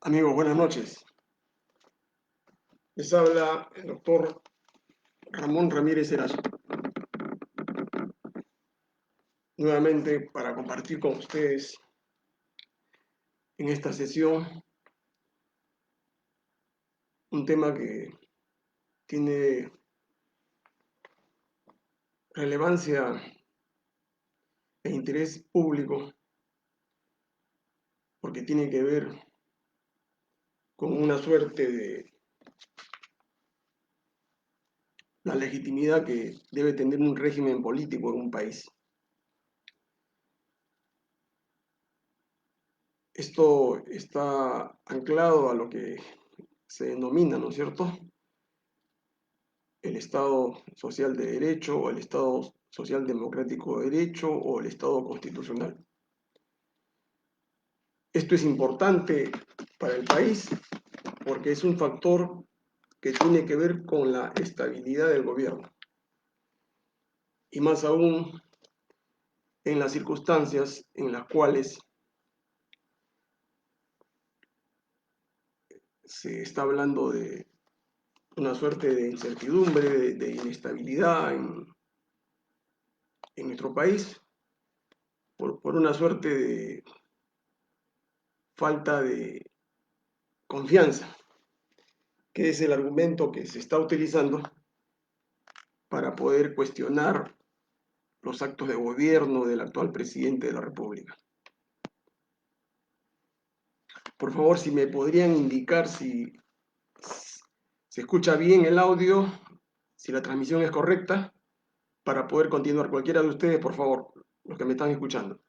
Amigos, buenas noches. Les habla el doctor Ramón Ramírez Erazo, nuevamente para compartir con ustedes en esta sesión un tema que tiene relevancia e interés público porque tiene que ver con una suerte de la legitimidad que debe tener un régimen político en un país. Esto está anclado a lo que se denomina, ¿no es cierto?, el Estado social de derecho o el Estado social democrático de derecho o el Estado constitucional. Esto es importante para el país porque es un factor que tiene que ver con la estabilidad del gobierno y más aún en las circunstancias en las cuales se está hablando de una suerte de incertidumbre, de inestabilidad en nuestro país por una suerte de falta de confianza, que es el argumento que se está utilizando para poder cuestionar los actos de gobierno del actual presidente de la República. Por favor, si me podrían indicar si se escucha bien el audio, si la transmisión es correcta, para poder continuar. Cualquiera de ustedes, por favor, los que me están escuchando.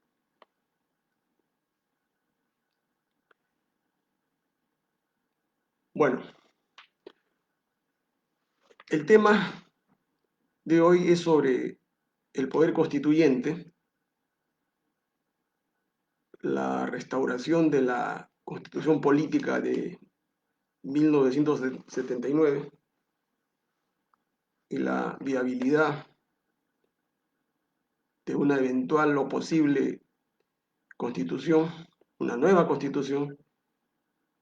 Bueno, el tema de hoy es sobre el poder constituyente, la restauración de la Constitución Política de 1979 y la viabilidad de una eventual o posible constitución, una nueva constitución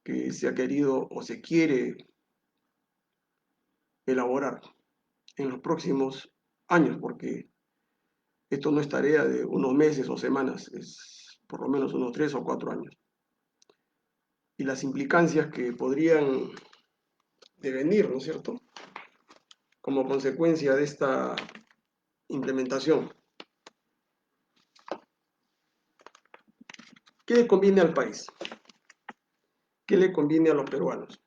que se ha querido o se quiere elaborar en los próximos años, porque esto no es tarea de unos meses o semanas, es por lo menos unos 3 o 4 años. Y las implicancias que podrían devenir, ¿no es cierto?, como consecuencia de esta implementación. ¿Qué le conviene al país? ¿Qué le conviene a los peruanos?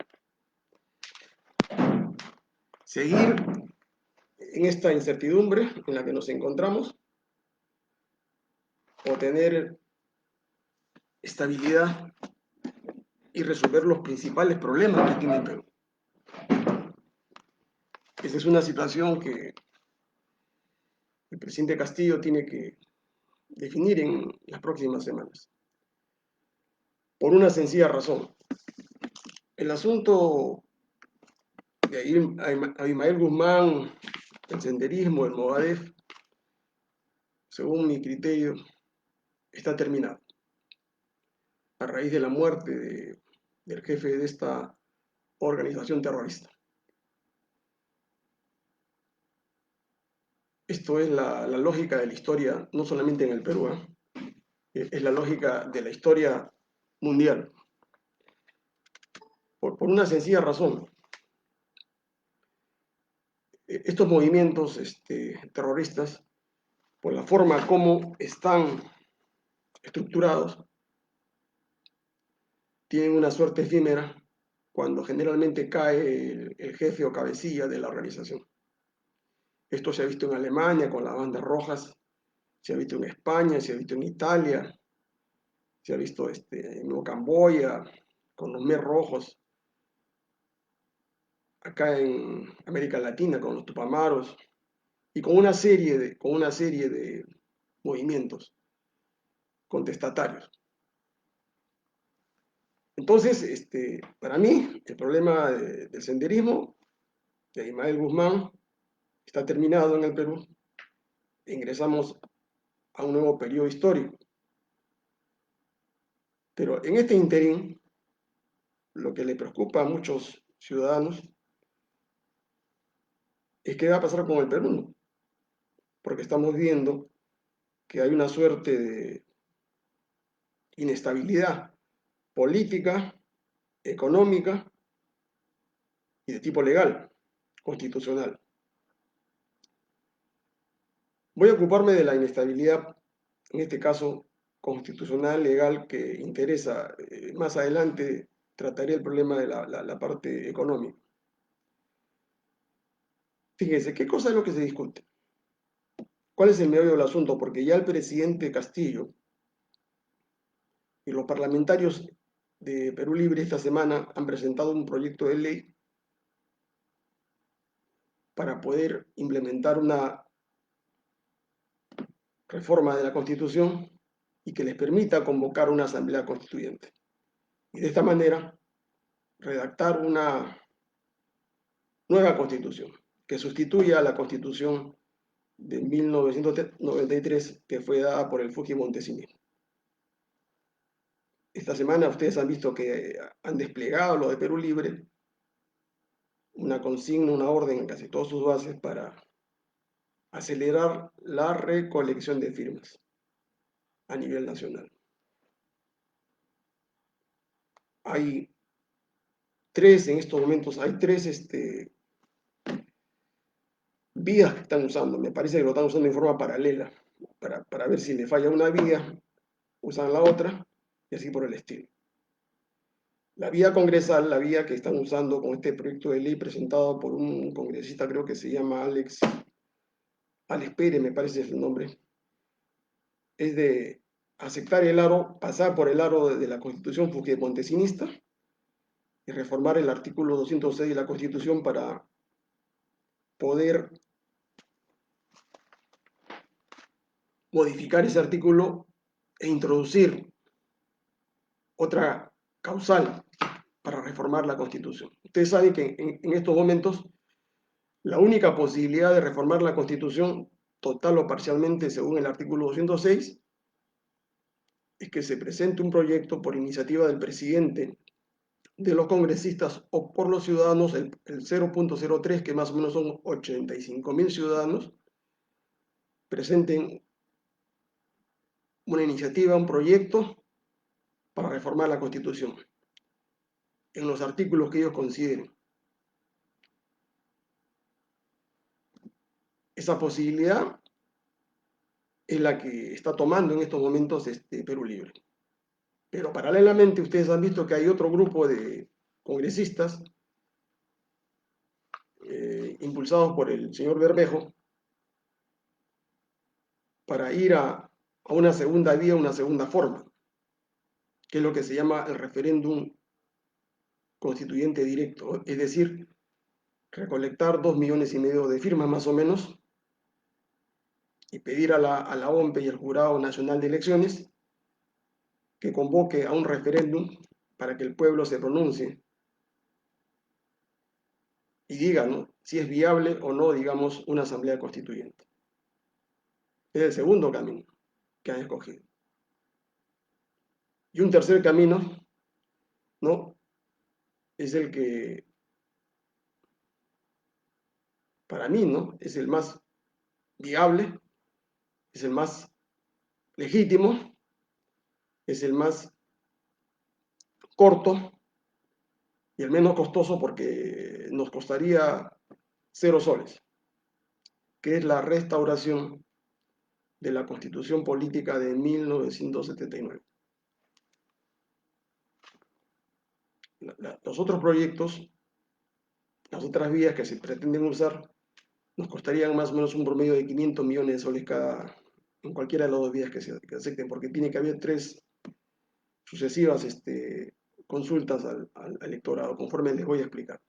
¿Seguir en esta incertidumbre en la que nos encontramos o tener estabilidad y resolver los principales problemas que tiene el Perú? Esa es una situación que el presidente Castillo tiene que definir en las próximas semanas. Por una sencilla razón. El asunto de Abimael Guzmán, el senderismo, el Movadef, según mi criterio, está terminado. A raíz de la muerte del jefe de esta organización terrorista. Esto es la lógica de la historia, no solamente en el Perú, es la lógica de la historia mundial. Por una sencilla razón. Estos movimientos terroristas, por la forma como están estructurados, tienen una suerte efímera cuando generalmente cae el jefe o cabecilla de la organización. Esto se ha visto en Alemania con las bandas rojas, se ha visto en España, se ha visto en Italia, se ha visto en Nueva Camboya con los Mes Rojos, acá en América Latina con los Tupamaros y con una serie de movimientos contestatarios. Entonces, para mí, el problema del senderismo de Abimael Guzmán está terminado en el Perú. Ingresamos a un nuevo periodo histórico. Pero en este interín, lo que le preocupa a muchos ciudadanos es qué va a pasar con el Perú, porque estamos viendo que hay una suerte de inestabilidad política, económica y de tipo legal, constitucional. Voy a ocuparme de la inestabilidad, en este caso constitucional, legal, que interesa. Más adelante trataré el problema de la parte económica. Fíjense, ¿qué cosa es lo que se discute? ¿Cuál es el meollo del asunto? Porque ya el presidente Castillo y los parlamentarios de Perú Libre esta semana han presentado un proyecto de ley para poder implementar una reforma de la Constitución y que les permita convocar una asamblea constituyente. Y de esta manera redactar una nueva Constitución que sustituya a la Constitución de 1993 que fue dada por el Fujimontesinismo. Esta semana ustedes han visto que han desplegado lo de Perú Libre, una consigna, una orden en casi todas sus bases para acelerar la recolección de firmas a nivel nacional. Hay tres, en estos momentos, hay tres vías que están usando. Me parece que lo están usando en forma paralela, para ver si le falla una vía, usan la otra, y así por el estilo. La vía congresal, la vía que están usando con este proyecto de ley presentado por un congresista, creo que se llama Alex Pérez, me parece es el nombre, es de aceptar el aro, pasar por el aro de la Constitución fujimontesista y reformar el artículo 206 de la Constitución para poder modificar ese artículo e introducir otra causal para reformar la Constitución. Ustedes saben que en estos momentos la única posibilidad de reformar la Constitución, total o parcialmente, según el artículo 206, es que se presente un proyecto por iniciativa del presidente, de los congresistas o por los ciudadanos, el 0.03, que más o menos son 85.000 ciudadanos, presenten una iniciativa, un proyecto para reformar la Constitución en los artículos que ellos consideren. Esa posibilidad es la que está tomando en estos momentos Perú Libre. Pero paralelamente ustedes han visto que hay otro grupo de congresistas impulsados por el señor Bermejo para ir a una segunda vía, una segunda forma, que es lo que se llama el referéndum constituyente directo, es decir, recolectar 2,5 millones de firmas más o menos y pedir a la OMPE y al Jurado Nacional de Elecciones que convoque a un referéndum para que el pueblo se pronuncie y diga, ¿no?, si es viable o no, digamos, una asamblea constituyente. Es el segundo camino que han escogido. Y un tercer camino, ¿no?, es el que, para mí, ¿no?, es el más viable, es el más legítimo, es el más corto y el menos costoso porque nos costaría 0 soles, que es la restauración de la Constitución Política de 1979. Los otros proyectos, las otras vías que se pretenden usar, nos costarían más o menos un promedio de 500 millones de soles cada, en cualquiera de las dos vías que acepten, porque tiene que haber tres sucesivas consultas al electorado, conforme les voy a explicar.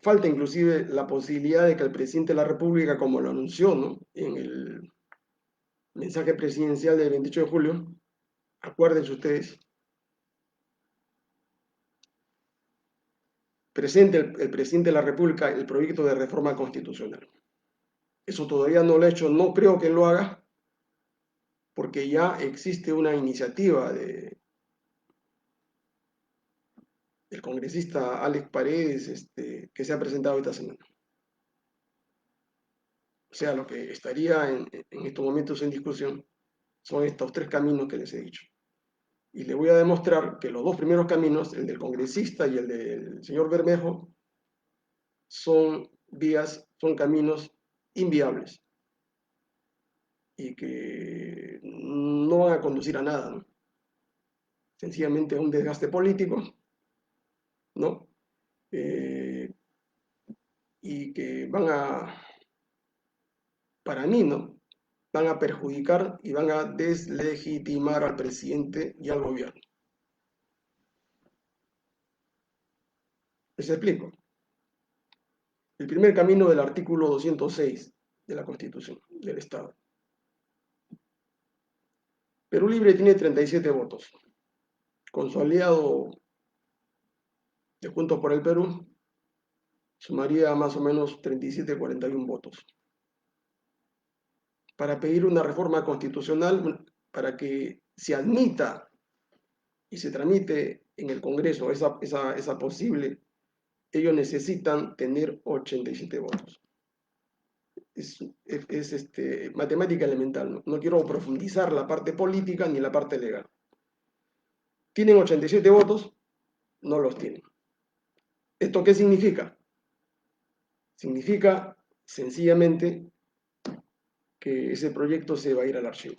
Falta inclusive la posibilidad de que el presidente de la República, como lo anunció, ¿no?, en el mensaje presidencial del 28 de julio, acuérdense ustedes, presente el presidente de la República el proyecto de reforma constitucional. Eso todavía no lo ha hecho, no creo que lo haga, porque ya existe una iniciativa del congresista Alex Paredes que se ha presentado esta semana. O sea, lo que estaría en estos momentos en discusión son estos tres caminos que les he dicho. Y le voy a demostrar que los dos primeros caminos, el del congresista y el del señor Bermejo, son vías, son caminos inviables y que no van a conducir a nada, ¿no? Sencillamente a un desgaste político, ¿no? Eh, y que van a, para mí, ¿no? Van a perjudicar y van a deslegitimar al presidente y al gobierno. Les explico. El primer camino del artículo 206 de la Constitución del Estado. Perú Libre tiene 37 votos. Con su aliado de Juntos por el Perú, sumaría más o menos 37-41 votos. Para pedir una reforma constitucional para que se admita y se tramite en el Congreso esa posible, ellos necesitan tener 87 votos. Es matemática elemental, ¿no? No quiero profundizar la parte política ni la parte legal. ¿Tienen 87 votos? No los tienen. ¿Esto qué significa? Significa sencillamente que ese proyecto se va a ir al archivo.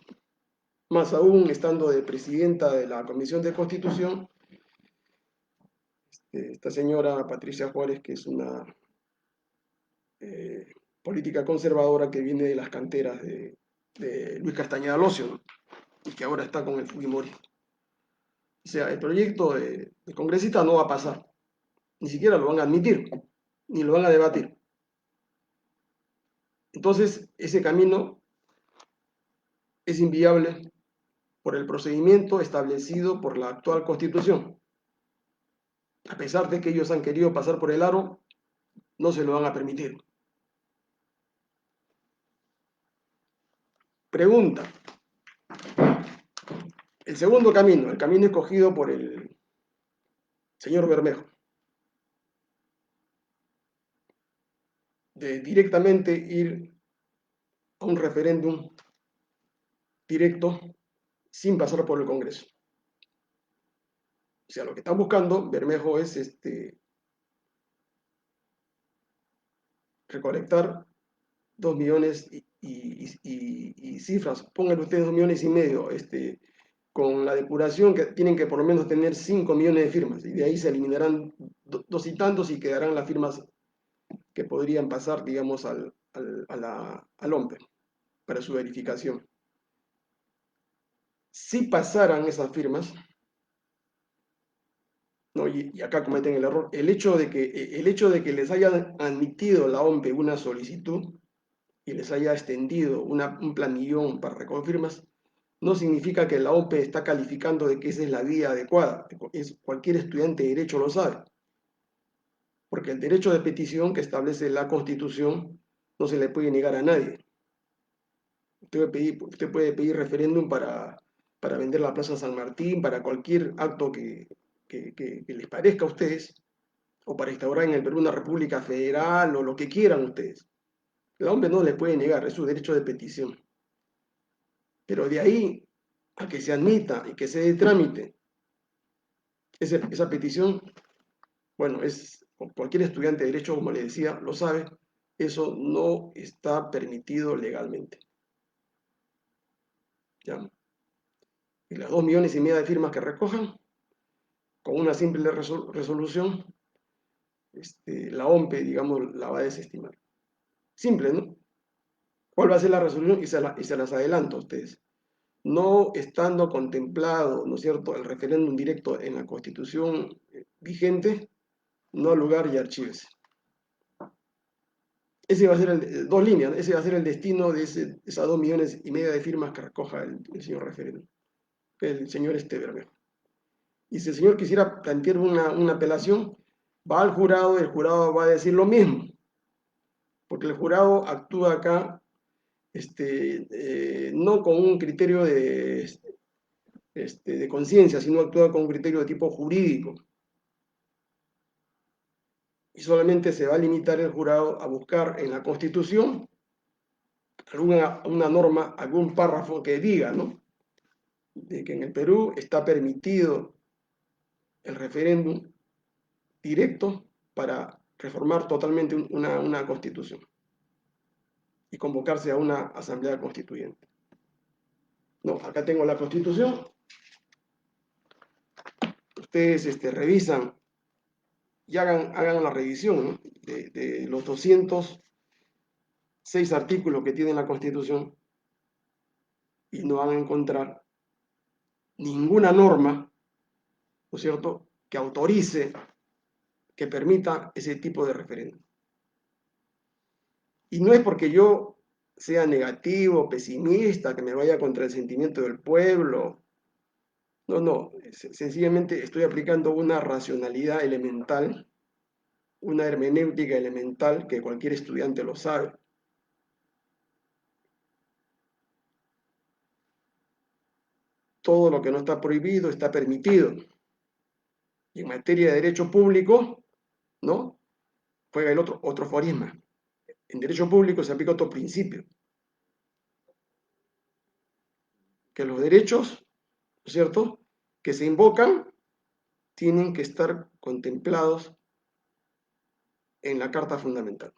Más aún estando de presidenta de la Comisión de Constitución, esta señora Patricia Juárez, que es una política conservadora que viene de las canteras de Luis Castañeda Locio, ¿no? Y que ahora está con el Fujimori. O sea, el proyecto de congresista no va a pasar, ni siquiera lo van a admitir, ni lo van a debatir. Entonces, ese camino es inviable por el procedimiento establecido por la actual Constitución. A pesar de que ellos han querido pasar por el aro, no se lo van a permitir. Pregunta. El segundo camino, el camino escogido por el señor Bermejo, de directamente ir a un referéndum directo sin pasar por el Congreso. O sea, lo que están buscando Bermejo es recolectar 2 millones y cifras, pónganle ustedes 2,5 millones, con la depuración que tienen que por lo menos tener 5 millones de firmas, y de ahí se eliminarán dos y tantos y quedarán las firmas que podrían pasar, digamos, al OMPE para su verificación. Si pasaran esas firmas, ¿no? Y acá cometen el error, el hecho de que les hayan admitido la OMPE una solicitud y les haya extendido un planillón para recoger firmas, no significa que la OMPE está calificando de que esa es la vía adecuada. Cualquier estudiante de derecho lo sabe. Porque el derecho de petición que establece la Constitución no se le puede negar a nadie. Usted puede pedir referéndum para vender la Plaza San Martín, para cualquier acto que les parezca a ustedes, o para instaurar en el Perú una república federal, o lo que quieran ustedes. La OMPE no le puede negar, es su derecho de petición. Pero de ahí a que se admita y que se dé trámite esa petición, bueno, cualquier estudiante de derecho, como le decía, lo sabe, eso no está permitido legalmente. ¿Ya? Y las 2,5 millones de firmas que recojan, con una simple resolución, la OMPE, digamos, la va a desestimar. Simple, ¿no? ¿Cuál va a ser la resolución? Y se las adelanto a ustedes. No estando contemplado, ¿no es cierto?, el referéndum directo en la Constitución vigente, no lugar y archívese. Ese va a ser dos líneas, ese va a ser el destino de esas 2,5 millones de firmas que recoja el señor referéndum, el señor Bermejo. Y si el señor quisiera plantear una apelación, va al jurado y el jurado va a decir lo mismo, porque el jurado actúa acá no con un criterio de conciencia, sino actúa con un criterio de tipo jurídico. Y solamente se va a limitar el jurado a buscar en la Constitución una norma, algún párrafo que diga, ¿no?, de que en el Perú está permitido el referéndum directo para reformar totalmente una Constitución y convocarse a una asamblea constituyente. No, acá tengo la Constitución. Ustedes revisan y hagan la revisión, ¿no?, de los 206 artículos que tiene la Constitución, y no van a encontrar ninguna norma, ¿no es cierto?, que autorice, que permita ese tipo de referéndum. Y no es porque yo sea negativo, pesimista, que me vaya contra el sentimiento del pueblo. No, no, sencillamente estoy aplicando una racionalidad elemental, una hermenéutica elemental que cualquier estudiante lo sabe. Todo lo que no está prohibido está permitido. Y en materia de derecho público, ¿no?, juega el otro aforisma. En derecho público se aplica otro principio, que los derechos, ¿no es cierto?, que se invocan tienen que estar contemplados en la Carta Fundamental.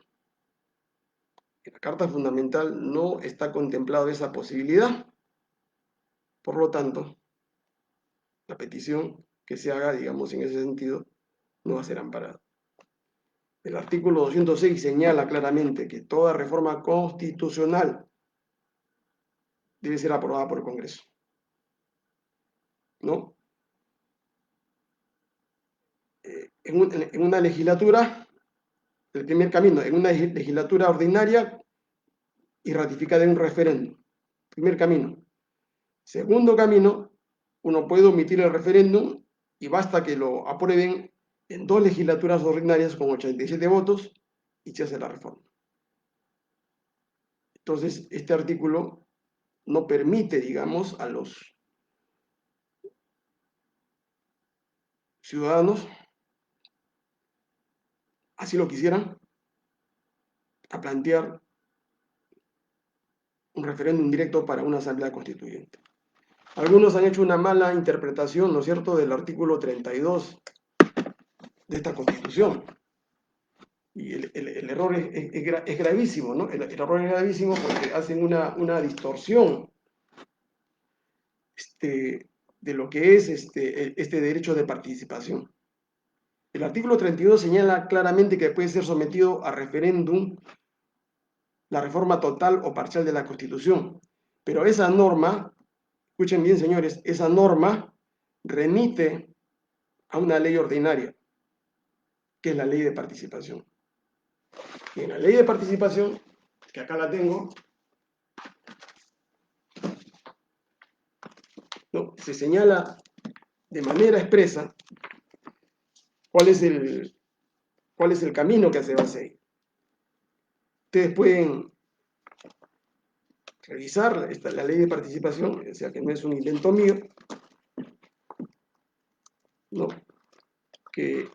En la Carta Fundamental no está contemplada esa posibilidad. Por lo tanto, la petición que se haga, digamos, en ese sentido, no va a ser amparada. El artículo 206 señala claramente que toda reforma constitucional debe ser aprobada por el Congreso, ¿no? En una legislatura, el primer camino, en una legislatura ordinaria y ratificada en un referéndum. Primer camino. Segundo camino, uno puede omitir el referéndum y basta que lo aprueben en 2 legislaturas ordinarias con 87 votos y se hace la reforma. Entonces, este artículo no permite, digamos, a los ciudadanos, así lo quisieran, a plantear un referéndum directo para una asamblea constituyente. Algunos han hecho una mala interpretación, ¿no es cierto?, del artículo 32 de esta Constitución. Y el error es gravísimo, ¿no? El error es gravísimo porque hacen una distorsión de lo que es este derecho de participación. El artículo 32 señala claramente que puede ser sometido a referéndum la reforma total o parcial de la Constitución. Pero esa norma, escuchen bien señores, esa norma remite a una ley ordinaria, que es la ley de participación. Y en la ley de participación, que acá la tengo, ¿no?, se señala de manera expresa cuál es el camino que se va a seguir. Ustedes pueden revisar la ley de participación, o sea que no es un invento mío, ¿no?, que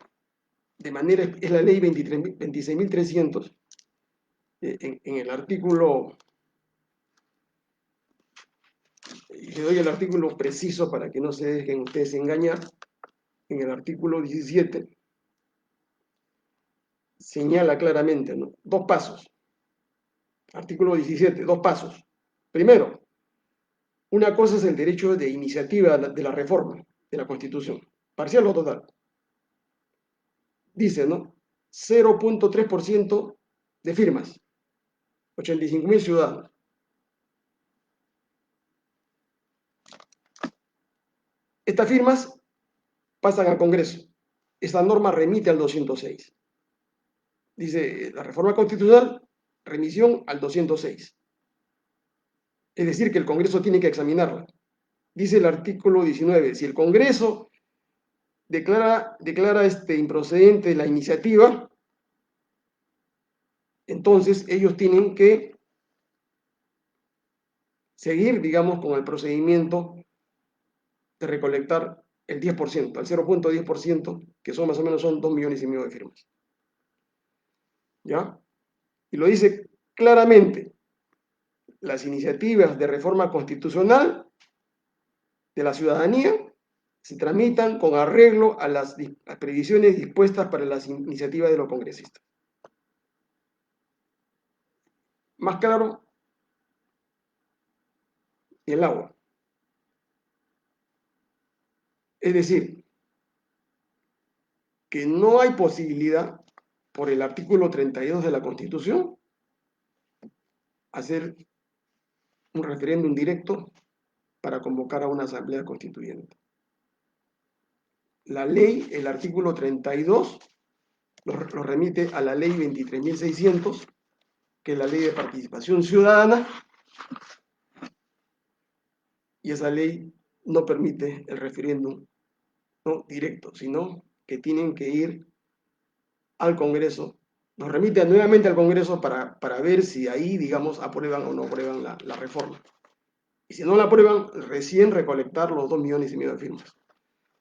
de manera, es la ley 26.300, en el artículo, y le doy el artículo preciso para que no se dejen ustedes engañar, en el artículo 17, señala claramente, ¿no?, 2 pasos. Artículo 17, 2 pasos. Primero, una cosa es el derecho de iniciativa de la reforma de la Constitución, parcial o total. Dice, ¿no?, 0.3% de firmas, 85.000 ciudadanos. Estas firmas pasan al Congreso. Esta norma remite al 206. Dice, la reforma constitucional, remisión al 206. Es decir, que el Congreso tiene que examinarla. Dice el artículo 19, si el Congreso declara improcedente la iniciativa, entonces ellos tienen que seguir, digamos, con el procedimiento de recolectar el 10%, al 0,10%, que son más o menos son 2,5 millones de firmas. ¿Ya? Y lo dice claramente, las iniciativas de reforma constitucional de la ciudadanía se tramitan con arreglo a las previsiones dispuestas para las iniciativas de los congresistas. Más claro, el agua. Es decir, que no hay posibilidad, por el artículo 32 de la Constitución, hacer un referéndum directo para convocar a una asamblea constituyente. La ley, el artículo 32, lo remite a la ley 23.600, que es la ley de participación ciudadana, y esa ley no permite el referéndum, no directo, sino que tienen que ir al Congreso, nos remite nuevamente al Congreso para ver si ahí, digamos, aprueban o no aprueban la reforma. Y si no la aprueban, recién recolectar los 2,5 millones de firmas.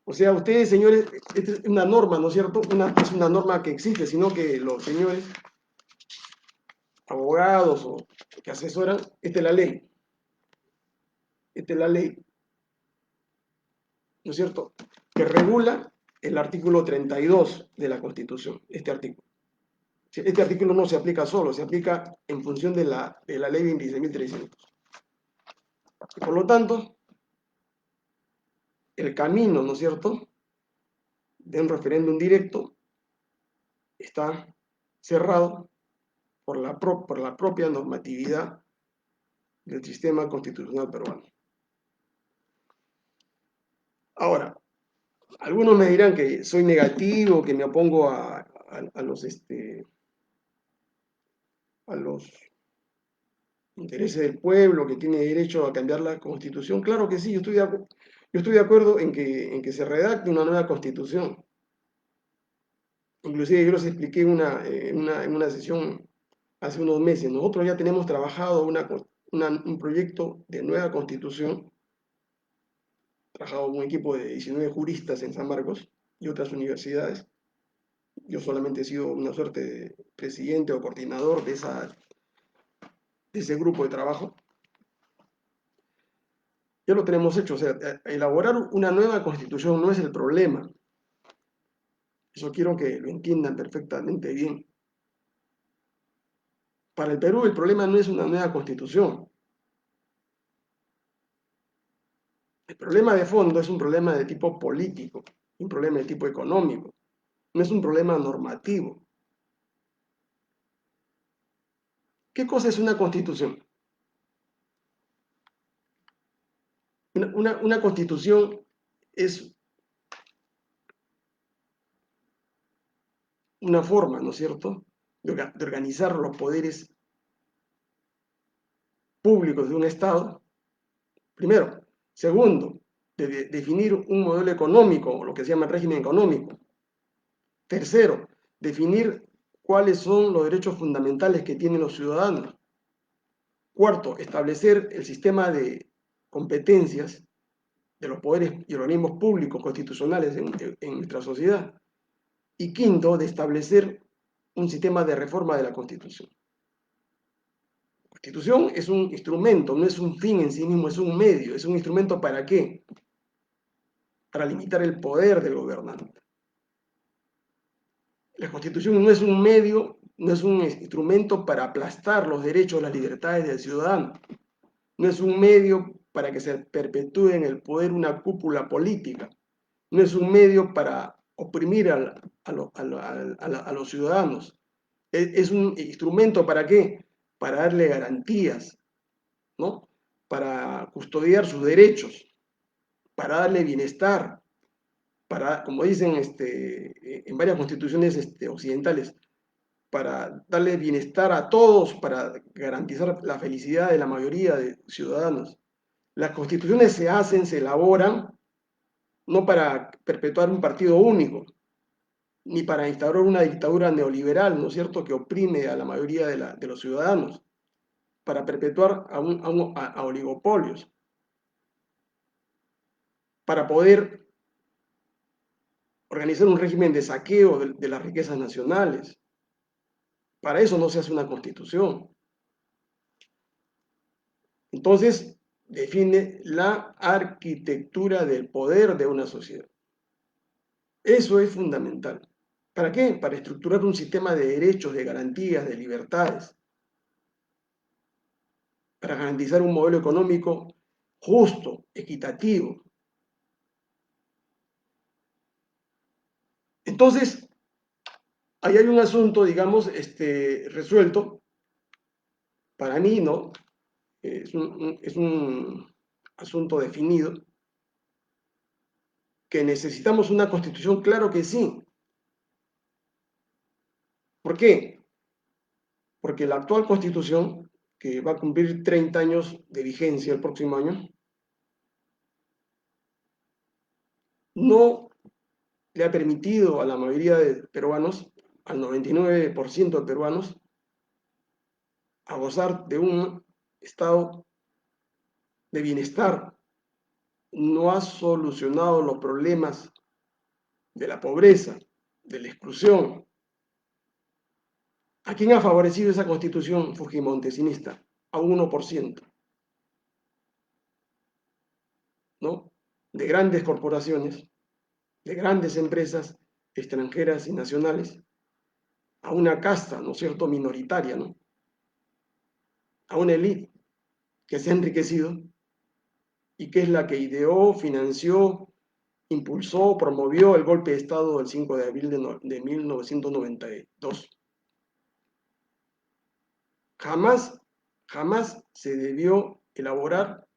O sea, ustedes, señores, esta es una norma, ¿no es cierto? Es una norma que existe, sino que los señores abogados o que asesoran, esta es la ley. Esta es la ley, ¿no es cierto?, que regula el artículo 32 de la Constitución, este artículo. Este artículo no se aplica solo, se aplica en función de la ley 26.300. Por lo tanto, el camino, ¿no es cierto?, de un referéndum directo está cerrado por la propia normatividad del sistema constitucional peruano. Ahora, algunos me dirán que soy negativo, que me opongo a los intereses del pueblo, que tiene derecho a cambiar la constitución. Claro que sí, yo estoy de acuerdo en que se redacte una nueva constitución. Inclusive yo les expliqué en una sesión hace unos meses. Nosotros ya tenemos trabajado un proyecto de nueva constitución, trabajado con un equipo de 19 juristas en San Marcos y otras universidades. Yo solamente he sido una suerte de presidente o coordinador de ese grupo de trabajo. Ya lo tenemos hecho, o sea, elaborar una nueva constitución no es el problema. Eso quiero que lo entiendan perfectamente bien. Para el Perú el problema no es una nueva constitución. El problema de fondo es un problema de tipo político, un problema de tipo económico, no es un problema normativo. ¿Qué cosa es una constitución? Una constitución es una forma, ¿no es cierto?, de organizar los poderes públicos de un Estado, primero. Segundo, de definir un modelo económico, lo que se llama régimen económico. Tercero, definir cuáles son los derechos fundamentales que tienen los ciudadanos. Cuarto, establecer el sistema de competencias de los poderes y organismos públicos constitucionales en nuestra sociedad. Y quinto, de establecer un sistema de reforma de la Constitución. La Constitución es un instrumento, no es un fin en sí mismo, es un medio. ¿Es un instrumento para qué? Para limitar el poder del gobernante. La Constitución no es un medio, no es un instrumento para aplastar los derechos, las libertades del ciudadano. No es un medio para que se perpetúe en el poder una cúpula política. No es un medio para oprimir a los ciudadanos. Es un instrumento ¿para qué? Para darle garantías, ¿no?, para custodiar sus derechos, para darle bienestar, para, como dicen en varias constituciones occidentales, para darle bienestar a todos, para garantizar la felicidad de la mayoría de ciudadanos. Las constituciones se hacen, se elaboran, no para perpetuar un partido único, ni para instaurar una dictadura neoliberal, ¿no es cierto?, que oprime a la mayoría de los ciudadanos. para perpetuar a oligopolios, para poder organizar un régimen de saqueo de las riquezas nacionales. Para eso no se hace una constitución. Entonces, define la arquitectura del poder de una sociedad. Eso es fundamental. ¿Para qué? Para estructurar un sistema de derechos, de garantías, de libertades, para garantizar un modelo económico justo, equitativo. Entonces, ahí hay un asunto, digamos, resuelto. Para mí, ¿no? Es un asunto definido. ¿Que necesitamos una constitución? Claro que sí. ¿Por qué? Porque la actual constitución, que va a cumplir 30 años de vigencia el próximo año, no le ha permitido a la mayoría de peruanos, al 99% de peruanos, a gozar de un estado de bienestar. No ha solucionado los problemas de la pobreza, de la exclusión. ¿A quién ha favorecido esa constitución fujimontesista? A un 1%, ¿no? De grandes corporaciones, de grandes empresas extranjeras y nacionales, a una casta, ¿no es cierto?, minoritaria, ¿no? A una élite que se ha enriquecido y que es la que ideó, financió, impulsó, promovió el golpe de Estado del 5 de abril de 1992. Jamás, jamás se debió elaborar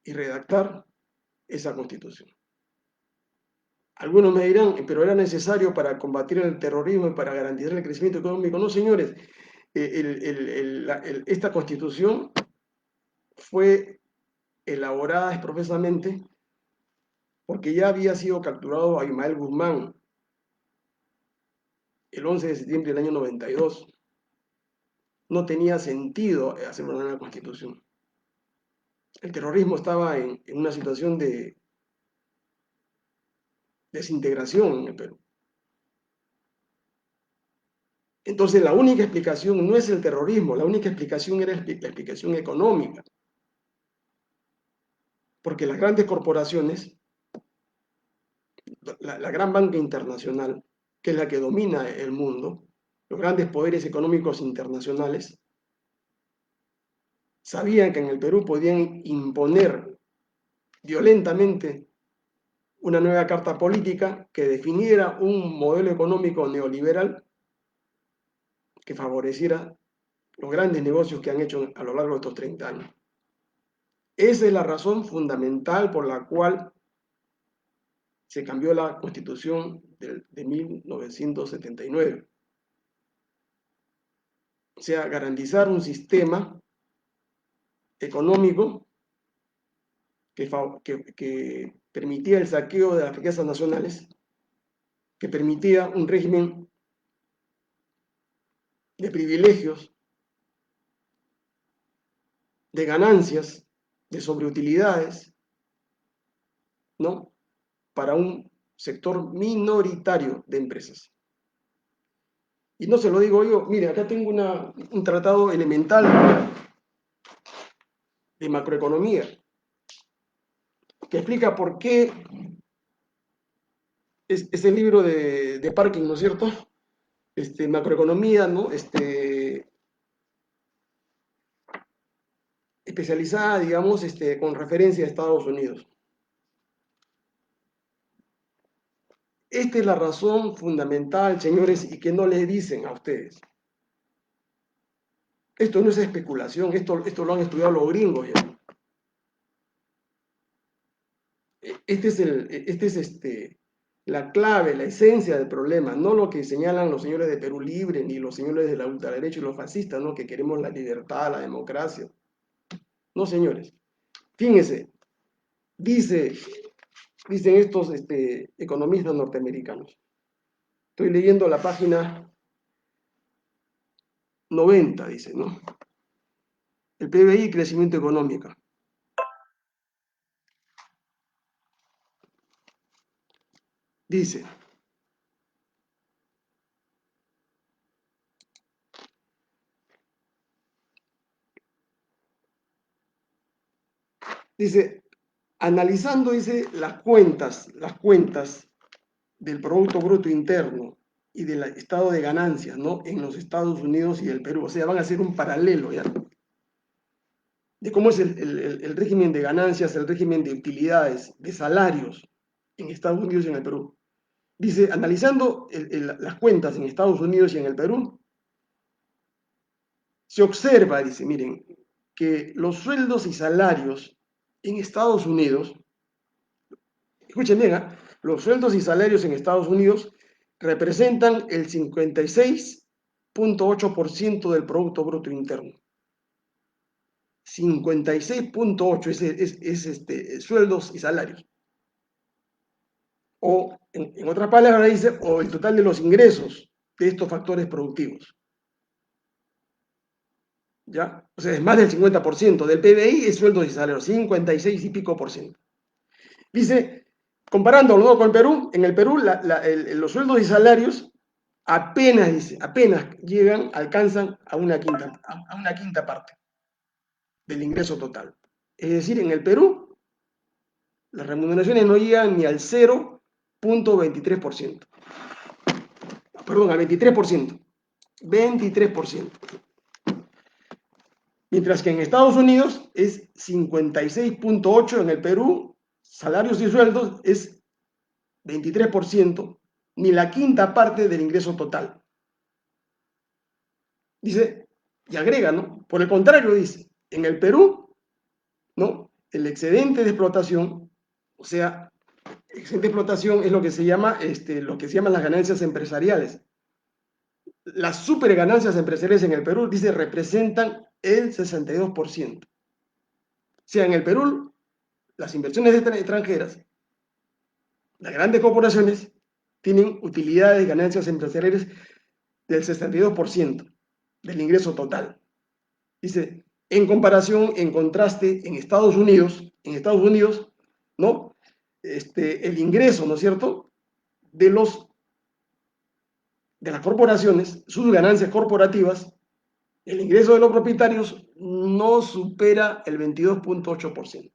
y redactar esa constitución. Algunos me dirán, pero era necesario para combatir el terrorismo y para garantizar el crecimiento económico. No, señores, esta constitución fue elaborada exprofesamente porque ya había sido capturado a Ismael Guzmán el 11 de septiembre del año 92. No tenía sentido hacer una nueva constitución. El terrorismo estaba en una situación de desintegración en el Perú. Entonces, la única explicación no es el terrorismo, la única explicación era la explicación económica. Porque las grandes corporaciones, la gran banca internacional, que es la que domina el mundo, los grandes poderes económicos internacionales, sabían que en el Perú podían imponer violentamente una nueva carta política que definiera un modelo económico neoliberal que favoreciera los grandes negocios que han hecho a lo largo de estos 30 años. Esa es la razón fundamental por la cual se cambió la Constitución de 1979. O sea, garantizar un sistema económico que permitía el saqueo de las riquezas nacionales, que permitía un régimen de privilegios, de ganancias, de sobreutilidades, ¿no? Para un sector minoritario de empresas. Y no se lo digo yo, mire, acá tengo un tratado elemental de macroeconomía que explica por qué es el libro de Parkin, ¿no es cierto? Macroeconomía, ¿no? Especializada, digamos, con referencia a Estados Unidos. Esta es la razón fundamental, señores, y que no les dicen a ustedes. Esto no es especulación, esto lo han estudiado los gringos ya. Este es la clave, la esencia del problema, no lo que señalan los señores de Perú Libre, ni los señores de la ultraderecha y los fascistas, ¿no? Que queremos la libertad, la democracia. No, señores. Fíjense, dicen estos economistas norteamericanos. Estoy leyendo la página 90, dice, ¿no? El PBI y crecimiento económico. Dice, analizando, dice, las cuentas del Producto Bruto Interno y del estado de ganancias, ¿no? En los Estados Unidos y el Perú. O sea, van a ser un paralelo, ¿ya? De cómo es el régimen de ganancias, el régimen de utilidades, de salarios en Estados Unidos y en el Perú. Dice, analizando las cuentas en Estados Unidos y en el Perú, se observa, dice, miren, que los sueldos y salarios en Estados Unidos, escuchen bien, ¿eh? Los sueldos y salarios en Estados Unidos representan el 56,8% del Producto Bruto Interno. 56,8 es sueldos y salarios. O, en otras palabras, dice, o el total de los ingresos de estos factores productivos. ¿Ya? O sea, es más del 50% del PBI es sueldos y salarios, 56 y pico por ciento. Dice, comparándolo, ¿no?, con el Perú, en el Perú los sueldos y salarios apenas, dice, apenas llegan, alcanzan a una quinta parte del ingreso total. Es decir, en el Perú, las remuneraciones no llegan ni al 0,23%. Perdón, al 23%. 23%. Mientras que en Estados Unidos es 56,8%, en el Perú, salarios y sueldos es 23%, ni la quinta parte del ingreso total. Dice, y agrega, ¿no? Por el contrario, dice, en el Perú, ¿no? El excedente de explotación, o sea, excedente de explotación es lo que se llama, lo que se llaman las ganancias empresariales. Las super ganancias empresariales en el Perú, dice, representan el 62%. O sea, en el Perú, las inversiones extranjeras, las grandes corporaciones, tienen utilidades y ganancias empresariales del 62% del ingreso total. Dice, en comparación, en contraste, en Estados Unidos, ¿no? El ingreso, ¿no es cierto?, de las corporaciones, sus ganancias corporativas, el ingreso de los propietarios no supera el 22,8%.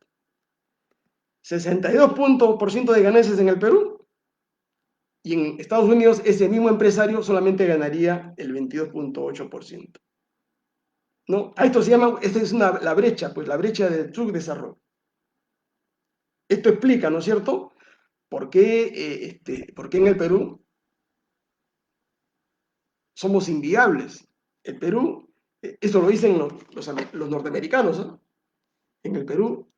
62% de ganancias en el Perú, y en Estados Unidos ese mismo empresario solamente ganaría el 22,8%. ¿No? A esto se llama, esta es la brecha, pues la brecha del subdesarrollo. Esto explica, ¿no es cierto?, por qué en el Perú somos inviables. El Perú, eso lo dicen los norteamericanos, ¿no? En el Perú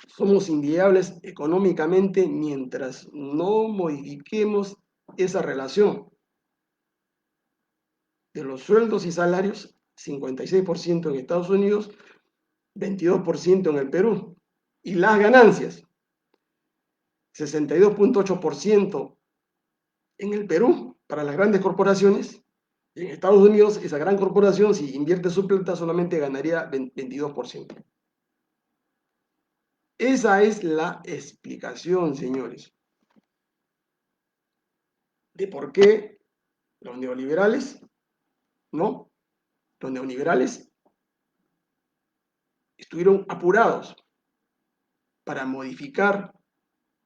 somos inviables económicamente mientras no modifiquemos esa relación de los sueldos y salarios, 56% en Estados Unidos, 22% en el Perú. Y las ganancias, 62,8% en el Perú para las grandes corporaciones. En Estados Unidos, esa gran corporación, si invierte su plata, solamente ganaría 22%. Esa es la explicación, señores, de por qué los neoliberales, ¿no? Los neoliberales estuvieron apurados para modificar,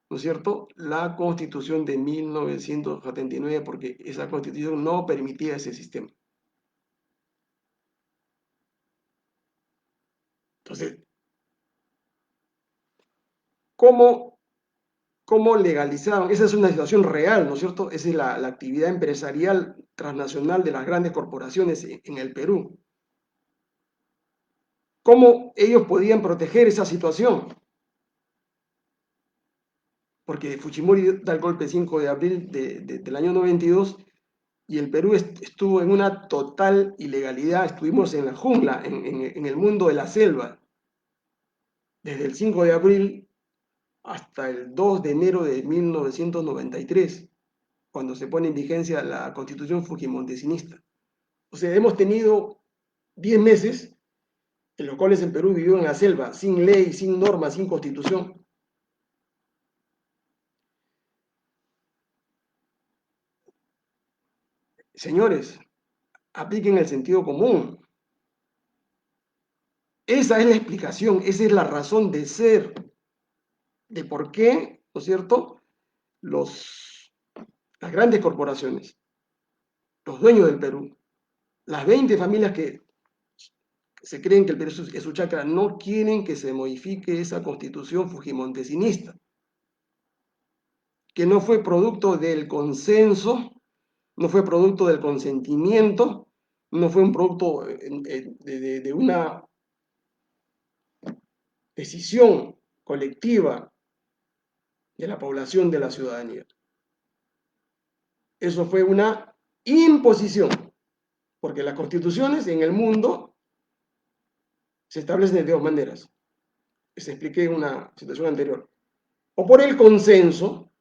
¿no es cierto?, la Constitución de 1979, porque esa Constitución no permitía ese sistema. Entonces, ¿cómo legalizaban? Esa es una situación real, ¿no es cierto? Esa es la actividad empresarial transnacional de las grandes corporaciones en el Perú. ¿Cómo ellos podían proteger esa situación? Porque Fujimori da el golpe 5 de abril del año 92 y el Perú estuvo en una total ilegalidad, estuvimos en la jungla, en el mundo de la selva, desde el 5 de abril hasta el 2 de enero de 1993, cuando se pone en vigencia la Constitución Fujimontesinista. O sea, hemos tenido 10 meses en los cuales el Perú vivió en la selva, sin ley, sin normas, sin constitución. Señores, apliquen el sentido común. Esa es la explicación, esa es la razón de ser, de por qué, ¿no es cierto?, las grandes corporaciones, los dueños del Perú, las 20 familias que se creen que el Perú es su chacra, no quieren que se modifique esa constitución fujimontesinista, que no fue producto del consenso, no fue producto del consentimiento, no fue un producto de una decisión colectiva de la población, de la ciudadanía. Eso fue una imposición, porque las constituciones en el mundo se establecen de dos maneras. Se expliqué en una situación anterior. O por el consenso, o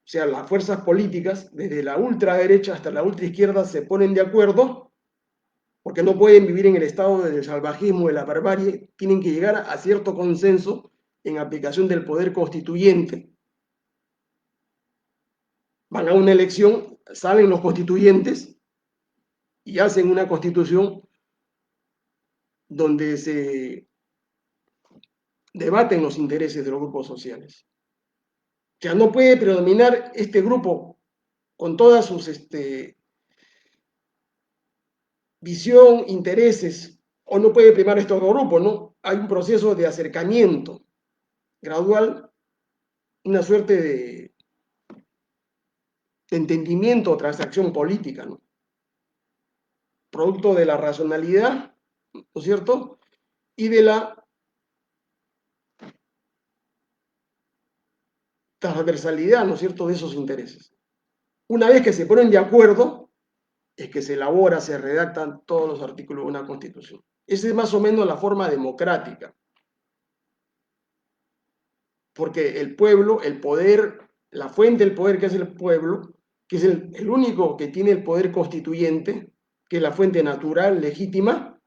sea, las fuerzas políticas, desde la ultraderecha hasta la ultraizquierda, se ponen de acuerdo, porque no pueden vivir en el estado del salvajismo, de la barbarie, tienen que llegar a cierto consenso en aplicación del poder constituyente. Van a una elección, salen los constituyentes y hacen una constitución donde se debaten los intereses de los grupos sociales. O sea, no puede predominar este grupo con todas sus visión, intereses, o no puede primar estos dos grupos, ¿no? Hay un proceso de acercamiento gradual, una suerte de entendimiento o transacción política, ¿no? Producto de la racionalidad, ¿no es cierto?, y de la transversalidad, ¿no es cierto?, de esos intereses. Una vez que se ponen de acuerdo, es que se elabora, se redactan todos los artículos de una constitución. Esa es más o menos la forma democrática. Porque el pueblo, el poder, la fuente del poder que es el pueblo, que es el único que tiene el poder constituyente, que es la fuente natural, legítima,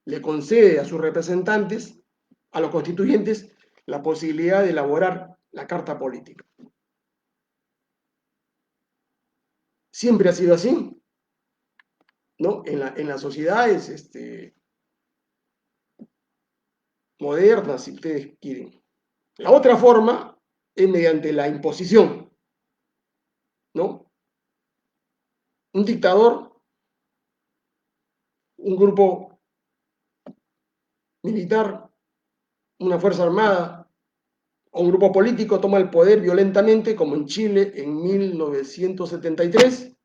le concede a sus representantes, a los constituyentes, la posibilidad de elaborar la carta política. Siempre ha sido así, ¿no? En las sociedades modernas, si ustedes quieren. La otra forma es mediante la imposición, ¿no? Un dictador, un grupo militar, una fuerza armada o un grupo político toma el poder violentamente, como en Chile en 1973,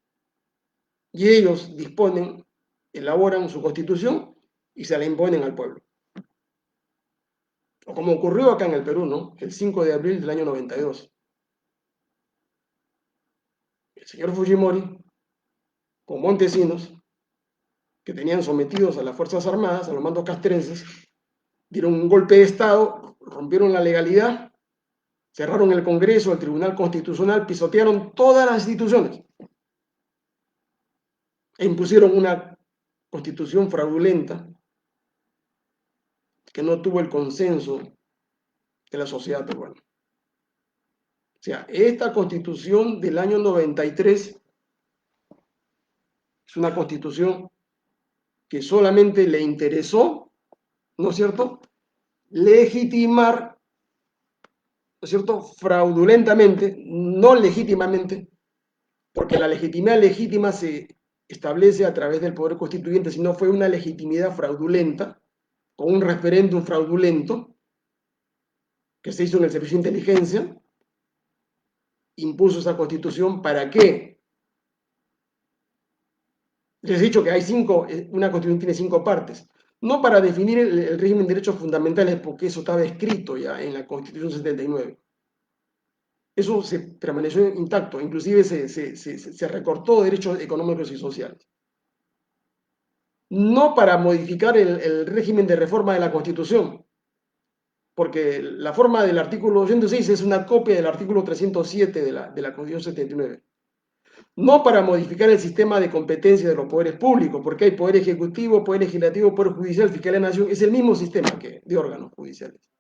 y ellos disponen, elaboran su constitución y se la imponen al pueblo. O como ocurrió acá en el Perú, ¿no? El 5 de abril del año 92. El señor Fujimori, con Montesinos, que tenían sometidos a las Fuerzas Armadas, a los mandos castrenses, dieron un golpe de Estado, rompieron la legalidad, cerraron el Congreso, el Tribunal Constitucional, pisotearon todas las instituciones e impusieron una constitución fraudulenta que no tuvo el consenso de la sociedad peruana. O sea, esta constitución del año 93 es una constitución que solamente le interesó, ¿no es cierto?, legitimar, ¿no es cierto?, fraudulentamente, no legítimamente, porque la legitimidad legítima se establece a través del poder constituyente, sino fue una legitimidad fraudulenta, con un referéndum fraudulento que se hizo en el Servicio de Inteligencia, impuso esa constitución. ¿Para qué? Les he dicho que hay una constitución tiene 5 partes, no para definir el régimen de derechos fundamentales, porque eso estaba escrito ya en la Constitución 79. Eso se permaneció intacto, inclusive se recortó derechos económicos y sociales. No para modificar el régimen de reforma de la Constitución, porque la forma del artículo 206 es una copia del artículo 307 de la Constitución 79. no para modificar el sistema de competencia de los poderes públicos, porque hay poder ejecutivo, poder legislativo, poder judicial, fiscal de la nación, es el mismo sistema de órganos judiciales.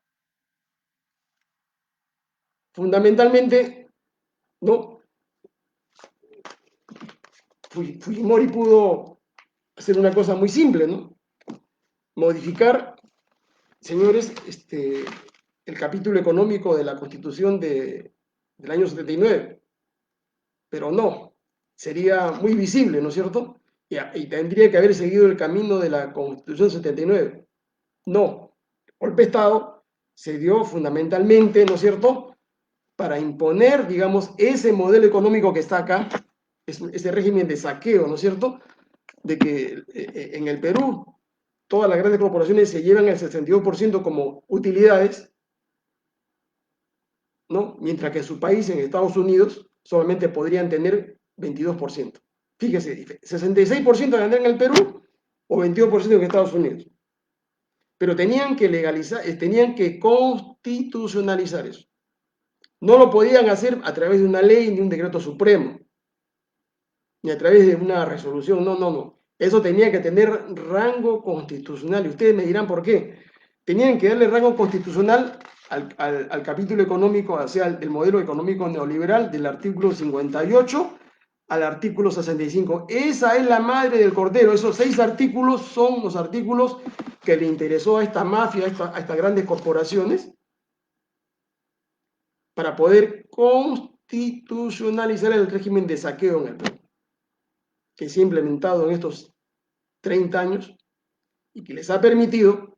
Fundamentalmente, ¿no? Fujimori pudo hacer una cosa muy simple, ¿no? Modificar, señores, el capítulo económico de la Constitución del año 79, pero no, sería muy visible, ¿no es cierto? Y tendría que haber seguido el camino de la Constitución 79. No, el golpe de Estado se dio fundamentalmente, ¿no es cierto?, para imponer, digamos, ese modelo económico que está acá, ese régimen de saqueo, ¿no es cierto?, de que en el Perú todas las grandes corporaciones se llevan el 62% como utilidades, ¿no? Mientras que en su país, en Estados Unidos, solamente podrían tener 22%. Fíjese, 66% ganarían en el Perú o 22% en Estados Unidos. Pero tenían que legalizar, tenían que constitucionalizar eso. No lo podían hacer a través de una ley ni un decreto supremo, ni a través de una resolución, no, no, no. Eso tenía que tener rango constitucional. Y ustedes me dirán por qué. Tenían que darle rango constitucional al capítulo económico, o sea, el modelo económico neoliberal del artículo 58 al artículo 65. Esa es la madre del cordero. Esos 6 artículos son los artículos que le interesó a esta mafia, a estas grandes corporaciones, para poder constitucionalizar el régimen de saqueo en el Perú, que se ha implementado en estos 30 años y que les ha permitido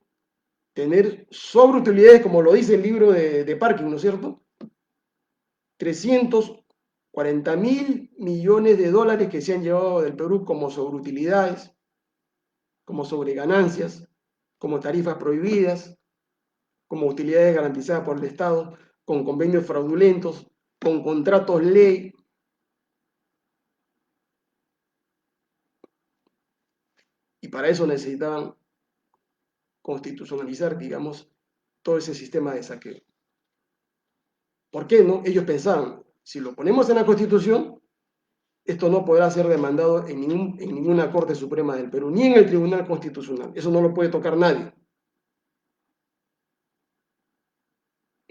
tener sobreutilidades, como lo dice el libro de Parkin, ¿no es cierto? 340.000 millones de dólares que se han llevado del Perú como sobreutilidades, como sobreganancias, como tarifas prohibidas, como utilidades garantizadas por el Estado, con convenios fraudulentos, con contratos ley. Y para eso necesitaban constitucionalizar, digamos, todo ese sistema de saqueo. ¿Por qué no? Ellos pensaban, si lo ponemos en la Constitución, esto no podrá ser demandado en ninguna Corte Suprema del Perú, ni en el Tribunal Constitucional. Eso no lo puede tocar nadie.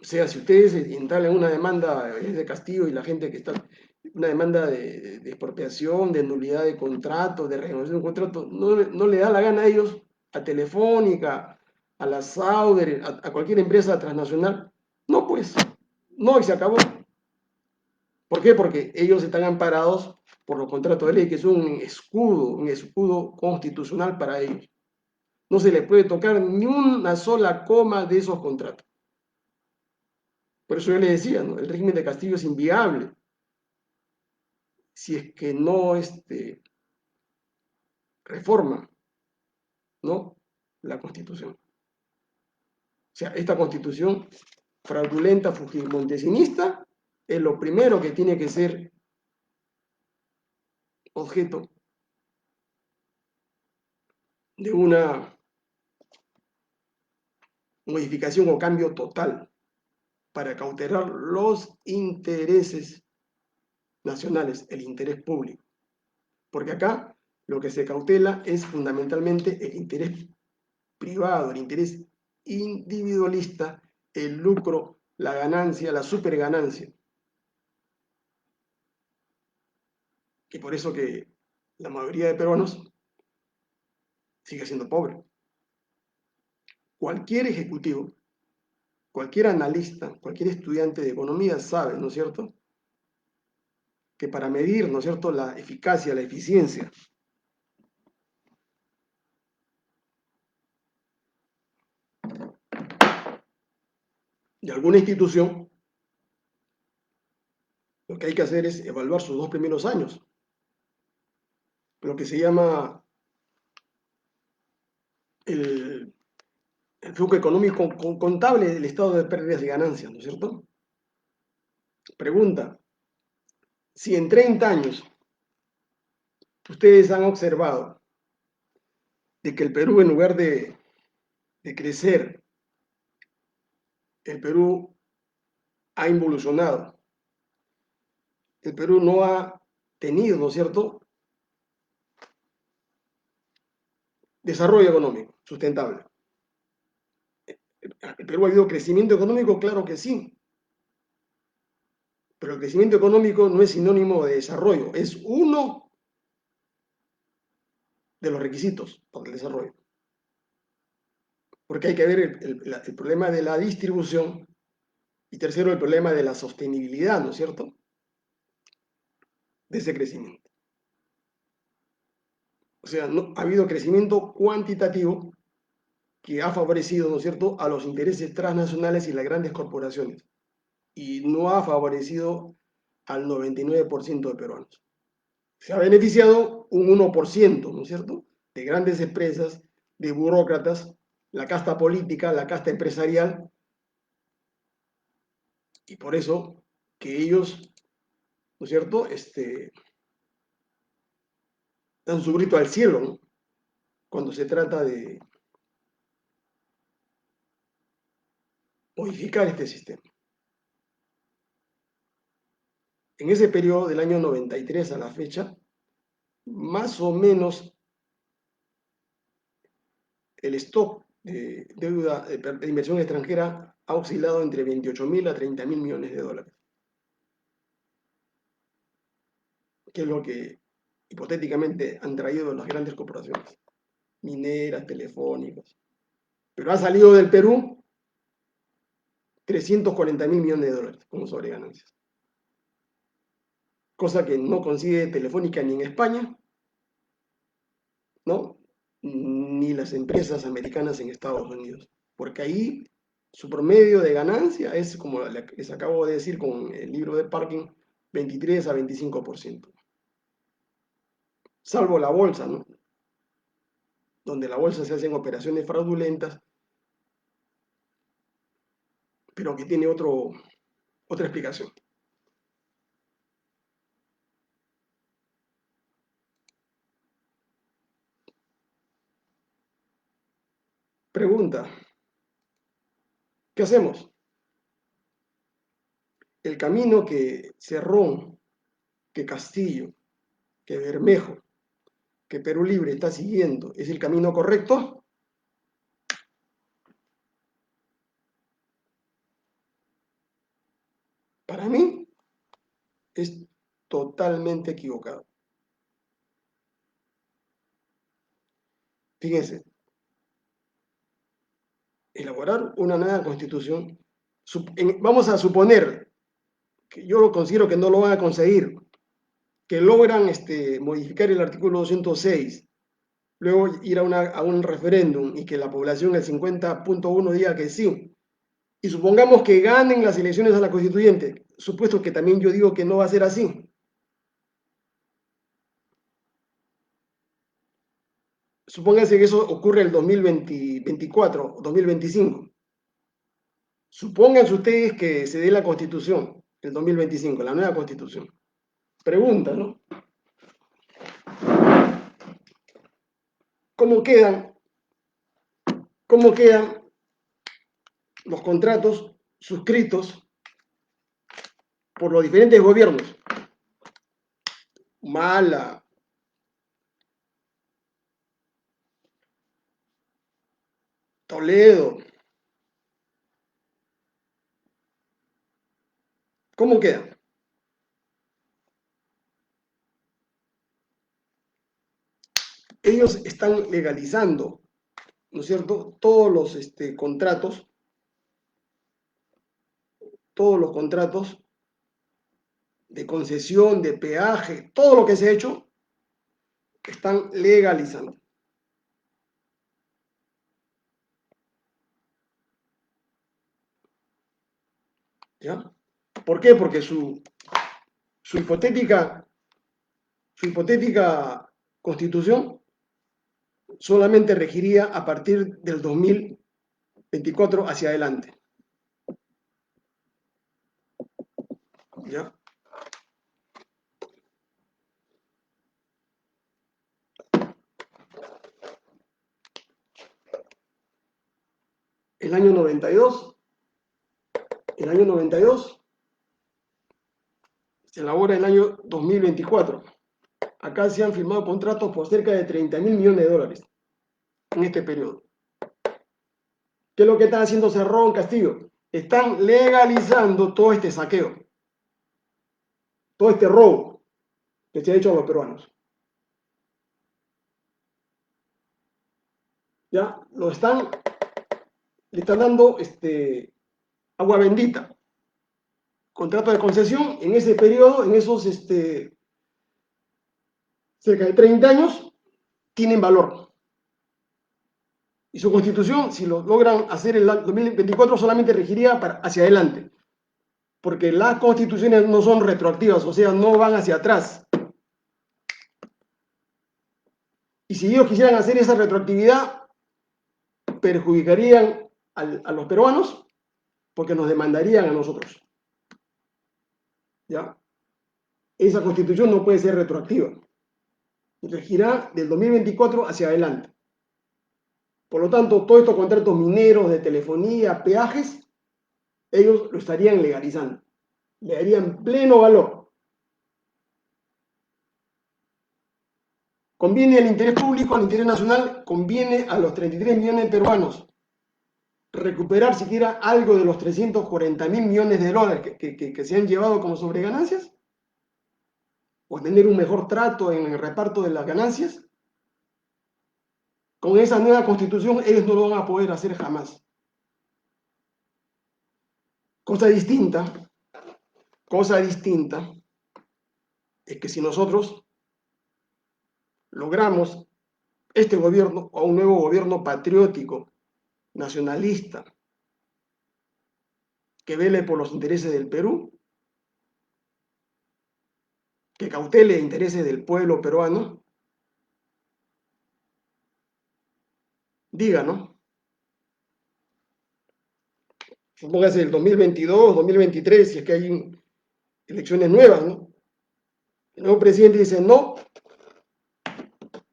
O sea, si ustedes instalan una demanda de Castillo y la gente que está, una demanda de expropiación, de nulidad de contrato, de renovación de un contrato, no le da la gana a ellos, a Telefónica, a la Sauder, a cualquier empresa transnacional. No, pues, no, y se acabó. ¿Por qué? Porque ellos están amparados por los contratos de ley, que es un escudo constitucional para ellos. No se les puede tocar ni una sola coma de esos contratos. Por eso yo le decía, ¿no? El régimen de Castillo es inviable si es que no reforma, ¿no?, la Constitución. O sea, esta Constitución fraudulenta, fujimontesista, es lo primero que tiene que ser objeto de una modificación o cambio total para cautelar los intereses nacionales, el interés público. Porque acá lo que se cautela es fundamentalmente el interés privado, el interés individualista, el lucro, la ganancia, la superganancia. Y por eso que la mayoría de peruanos sigue siendo pobre. Cualquier ejecutivo, cualquier analista, cualquier estudiante de economía sabe, ¿no es cierto?, que para medir, ¿no es cierto?, la eficacia, la eficiencia de alguna institución, lo que hay que hacer es evaluar sus 2 primeros años, lo que se llama el, el flujo económico contable del estado de pérdidas y ganancias, ¿no es cierto? Pregunta, si en 30 años ustedes han observado de que el Perú, en lugar de crecer, el Perú ha involucionado, el Perú no ha tenido, ¿no es cierto?, desarrollo económico sustentable. ¿El Perú ha habido crecimiento económico? Claro que sí, pero el crecimiento económico no es sinónimo de desarrollo, es uno de los requisitos para el desarrollo. Porque hay que ver el problema de la distribución y tercero, el problema de la sostenibilidad, ¿no es cierto?, de ese crecimiento. O sea, no, ha habido crecimiento cuantitativo que ha favorecido, ¿no es cierto?, a los intereses transnacionales y las grandes corporaciones y no ha favorecido al 99% de peruanos. Se ha beneficiado un 1%, ¿no es cierto?, de grandes empresas, de burócratas, la casta política, la casta empresarial, y por eso que ellos, ¿no es cierto?, dan su grito al cielo, ¿no?, cuando se trata de modificar este sistema. En ese periodo del año 93 a la fecha, más o menos el stock de deuda de inversión extranjera ha oscilado entre 28.000 a 30.000 millones de dólares, que es lo que hipotéticamente han traído las grandes corporaciones, mineras, telefónicas. Pero ha salido del Perú 340.000 millones de dólares como sobreganancias, cosa que no consigue Telefónica ni en España, ¿no?, ni las empresas americanas en Estados Unidos, porque ahí su promedio de ganancia es, como les acabo de decir con el libro de Parkin, 23 a 25%. Salvo la bolsa, ¿no?, donde la bolsa se hacen operaciones fraudulentas, pero que tiene otra explicación. Pregunta, ¿qué hacemos? El camino que Cerrón, que Castillo, que Bermejo, que Perú Libre está siguiendo, ¿es el camino correcto? Para mí es totalmente equivocado. Fíjense, elaborar una nueva constitución, vamos a suponer que yo considero que no lo van a conseguir, que logran modificar el artículo 206, luego ir a un referéndum y que la población, el 50.1, diga que sí, y supongamos que ganen las elecciones a la constituyente, supuesto que también yo digo que no va a ser así. Supónganse que eso ocurre el 2024, 2025. Supónganse ustedes que se dé la constitución, el 2025, la nueva constitución. Pregunta, ¿no? ¿Cómo quedan, cómo quedan los contratos suscritos por los diferentes gobiernos? Mala, Toledo. ¿Cómo quedan? Ellos están legalizando, ¿no es cierto?, todos los contratos de concesión, de peaje, todo lo que se ha hecho, están legalizando. ¿Ya? ¿Por qué? Porque su hipotética constitución solamente regiría a partir del 2024 hacia adelante. ¿Ya? El año 92, se elabora el año 2024. acá se han firmado contratos por cerca de 30.000 millones de dólares en este periodo. ¿Qué es lo que están haciendo Cerrón, Castillo? Están legalizando todo este saqueo, todo este robo que se ha hecho a los peruanos. ¿Ya? Le están dando agua bendita. Contrato de concesión en ese periodo, en esos cerca de 30 años, tienen valor. Y su constitución, si lo logran hacer en el 2024, solamente regiría hacia adelante. Porque las constituciones no son retroactivas, o sea, no van hacia atrás. Y si ellos quisieran hacer esa retroactividad, perjudicarían a los peruanos porque nos demandarían a nosotros. ¿Ya? Esa constitución no puede ser retroactiva. Regirá del 2024 hacia adelante. Por lo tanto, todos estos contratos mineros de telefonía, peajes, ellos lo estarían legalizando. Le darían pleno valor. Conviene al interés público, al interés nacional, conviene a los 33 millones de peruanos recuperar siquiera algo de los 340.000 millones de dólares que se han llevado como sobreganancias, o tener un mejor trato en el reparto de las ganancias. Con esa nueva constitución ellos no lo van a poder hacer jamás. Cosa distinta es que si nosotros logramos este gobierno o un nuevo gobierno patriótico, nacionalista, que vele por los intereses del Perú, que cautele intereses del pueblo peruano, diga, ¿no? Supóngase el 2022, 2023, si es que hay elecciones nuevas, ¿no? El nuevo presidente dice, no,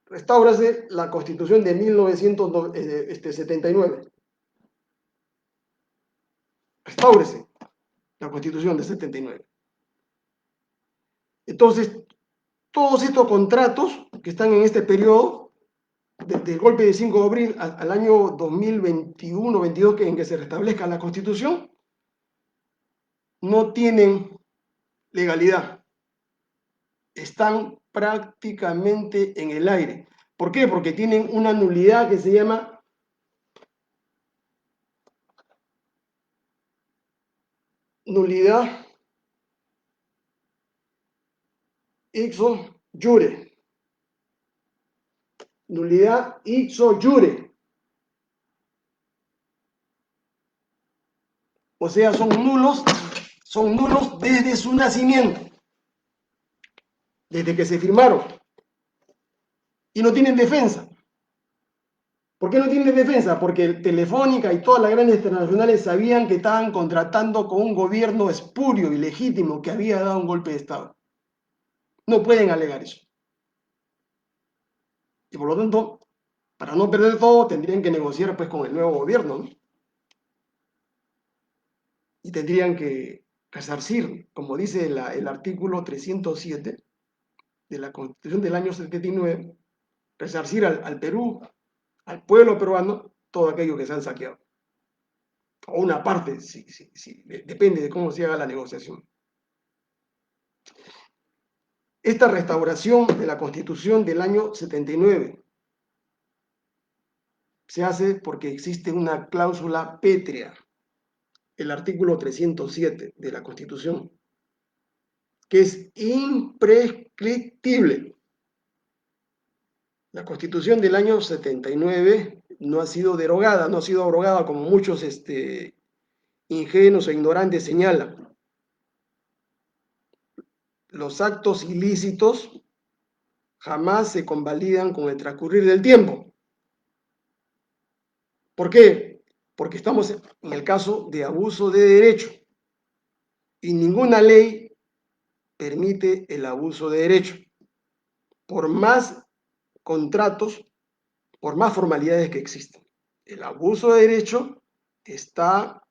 restáurase la constitución de 1979. Restáurese la constitución de 79. Entonces, todos estos contratos que están en este periodo, desde el golpe de 5 de abril al año 2021-22, en que se restablezca la constitución, no tienen legalidad. Están prácticamente en el aire. ¿Por qué? Porque tienen una nulidad que se llama nulidad ipso iure. Nulidad ipso iure. O sea, son nulos desde su nacimiento, desde que se firmaron. Y no tienen defensa. ¿Por qué no tienen defensa? Porque Telefónica y todas las grandes internacionales sabían que estaban contratando con un gobierno espurio, ilegítimo, que había dado un golpe de Estado. No pueden alegar eso. Y por lo tanto, para no perder todo, tendrían que negociar pues con el nuevo gobierno, ¿no? Y tendrían que resarcir, como dice el artículo 307 de la Constitución del año 79, resarcir al Perú, al pueblo peruano, todo aquello que se han saqueado. O una parte, depende de cómo se haga la negociación. Esta restauración de la Constitución del año 79 se hace porque existe una cláusula pétrea, el artículo 307 de la Constitución, que es imprescriptible. La Constitución del año 79 no ha sido derogada, no ha sido abrogada como muchos ingenuos e ignorantes señalan. Los actos ilícitos jamás se convalidan con el transcurrir del tiempo. ¿Por qué? Porque estamos en el caso de abuso de derecho y ninguna ley permite el abuso de derecho. Por más contratos, por más formalidades que existan, el abuso de derecho está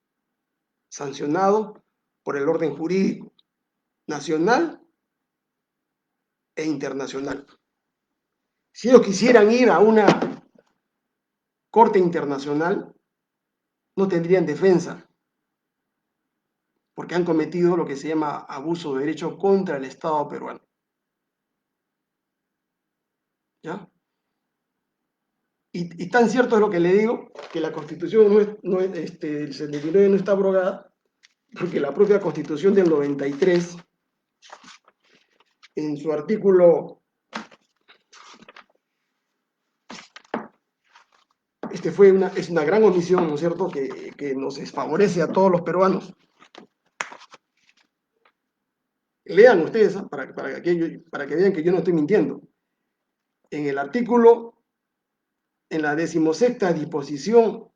sancionado por el orden jurídico nacional e internacional. Si ellos quisieran ir a una corte internacional, no tendrían defensa, porque han cometido lo que se llama abuso de derecho contra el Estado peruano. ¿Ya? Y tan cierto es lo que le digo, que la Constitución del 79 no está abrogada, porque la propia Constitución del 93, en su artículo, es una gran omisión, ¿no es cierto?, que nos desfavorece a todos los peruanos. Lean ustedes, ¿eh? para que vean que yo no estoy mintiendo. En el artículo, en la 16ª disposición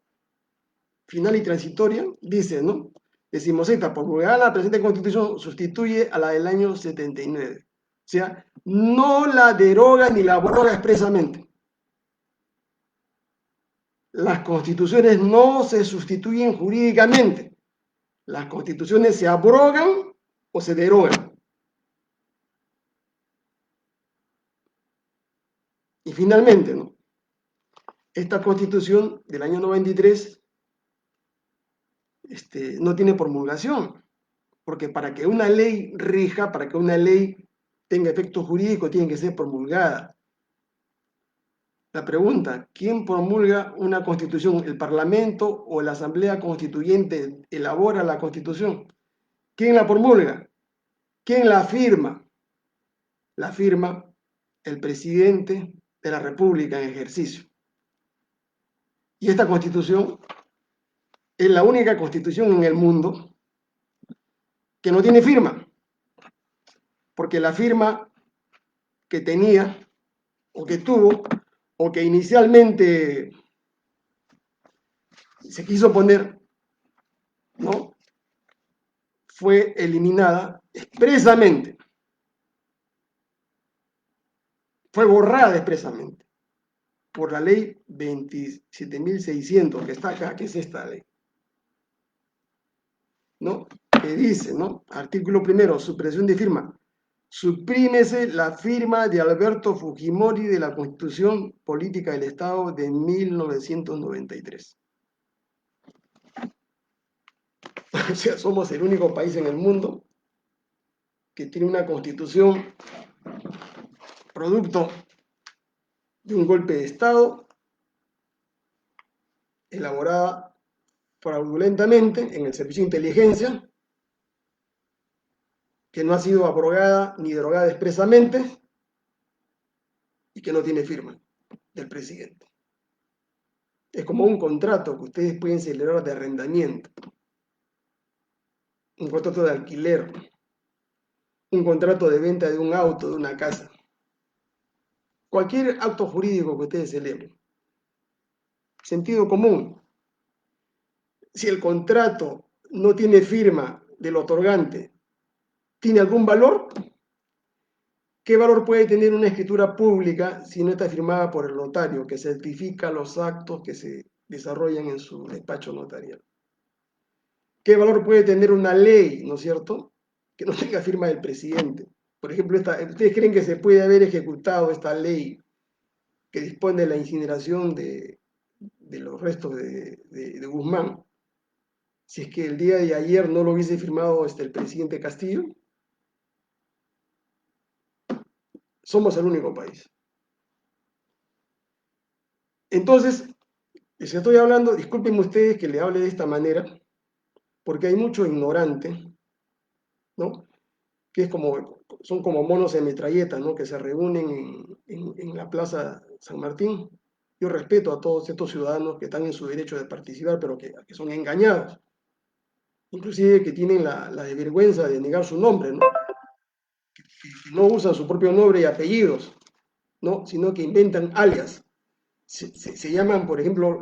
final y transitoria, dice, ¿no? 16ª, promulgada la presente Constitución, sustituye a la del año 79. O sea, no la deroga ni la abroga expresamente. Las constituciones no se sustituyen jurídicamente. Las constituciones se abrogan o se derogan. Y finalmente, ¿no? Esta Constitución del año 93 no tiene promulgación, porque para que una ley rija, para que una ley tenga efecto jurídico, tiene que ser promulgada. La pregunta, ¿quién promulga una constitución? ¿El Parlamento o la Asamblea Constituyente elabora la constitución? ¿Quién la promulga? ¿Quién la firma? La firma el presidente de la República en ejercicio. Y esta constitución es la única constitución en el mundo que no tiene firma, porque la firma que tenía o que tuvo o que inicialmente se quiso poner, ¿no?, fue eliminada expresamente, fue borrada expresamente por la ley 27.600 que está acá, que es esta ley, ¿no?, que dice, ¿no?, artículo primero, supresión de firma. Suprímese la firma de Alberto Fujimori de la Constitución Política del Estado de 1993. O sea, somos el único país en el mundo que tiene una constitución producto de un golpe de Estado elaborada fraudulentamente en el servicio de inteligencia, que no ha sido abrogada ni derogada expresamente y que no tiene firma del presidente. Es como un contrato que ustedes pueden celebrar de arrendamiento, un contrato de alquiler, un contrato de venta de un auto, de una casa. Cualquier acto jurídico que ustedes celebren. Sentido común. Si el contrato no tiene firma del otorgante, ¿tiene algún valor? ¿Qué valor puede tener una escritura pública si no está firmada por el notario, que certifica los actos que se desarrollan en su despacho notarial? ¿Qué valor puede tener una ley, ¿no es cierto?, que no tenga firma del presidente? Por ejemplo, ¿ustedes creen que se puede haber ejecutado esta ley que dispone de la incineración de los restos de Guzmán si es que el día de ayer no lo hubiese firmado el presidente Castillo? Somos el único país. Entonces, les estoy hablando, discúlpenme ustedes que le hable de esta manera, porque hay mucho ignorante, ¿no?, que son como monos de metralleta, ¿no?, que se reúnen en la Plaza San Martín. Yo respeto a todos estos ciudadanos que están en su derecho de participar, pero que son engañados, inclusive que tienen la desvergüenza de negar su nombre, ¿no?, que no usan su propio nombre y apellidos, ¿no?, sino que inventan alias. Se llaman, por ejemplo,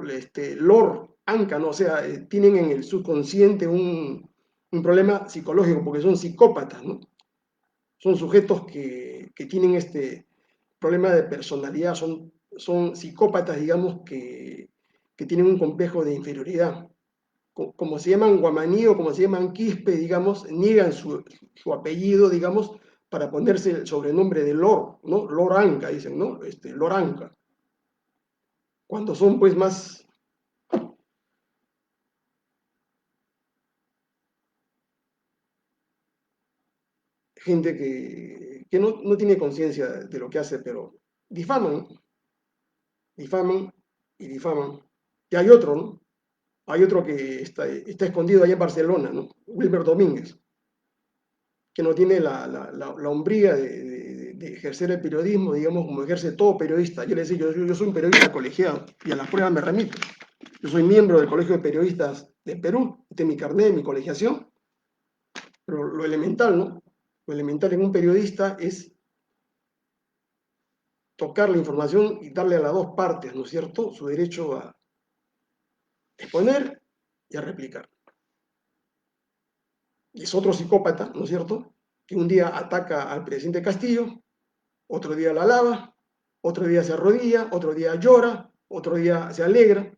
Lord Anca, ¿no? O sea, tienen en el subconsciente un problema psicológico, porque son psicópatas, ¿no? Son sujetos que tienen este problema de personalidad, son psicópatas, digamos, que tienen un complejo de inferioridad. Como se llaman Guamaní o como se llaman Quispe, digamos, niegan su apellido, digamos, para ponerse el sobrenombre de Lord, ¿no? Lord Anca, dicen, ¿no? Lord Anca. Cuando son pues más gente que no tiene conciencia de lo que hace, pero difaman, difaman y difaman. Y hay otro, ¿no? Hay otro que está escondido allá en Barcelona, ¿no? Wilmer Domínguez, que no tiene la hombría de ejercer el periodismo, digamos, como ejerce todo periodista. Yo le decía, yo soy un periodista colegiado y a las pruebas me remito. Yo soy miembro del Colegio de Periodistas de Perú, este es mi carnet, mi colegiación, pero lo elemental, ¿no? Lo elemental en un periodista es tocar la información y darle a las dos partes, ¿no es cierto?, su derecho a exponer y a replicar. Y es otro psicópata, ¿no es cierto?, que un día ataca al presidente Castillo, otro día la alaba, otro día se arrodilla, otro día llora, otro día se alegra,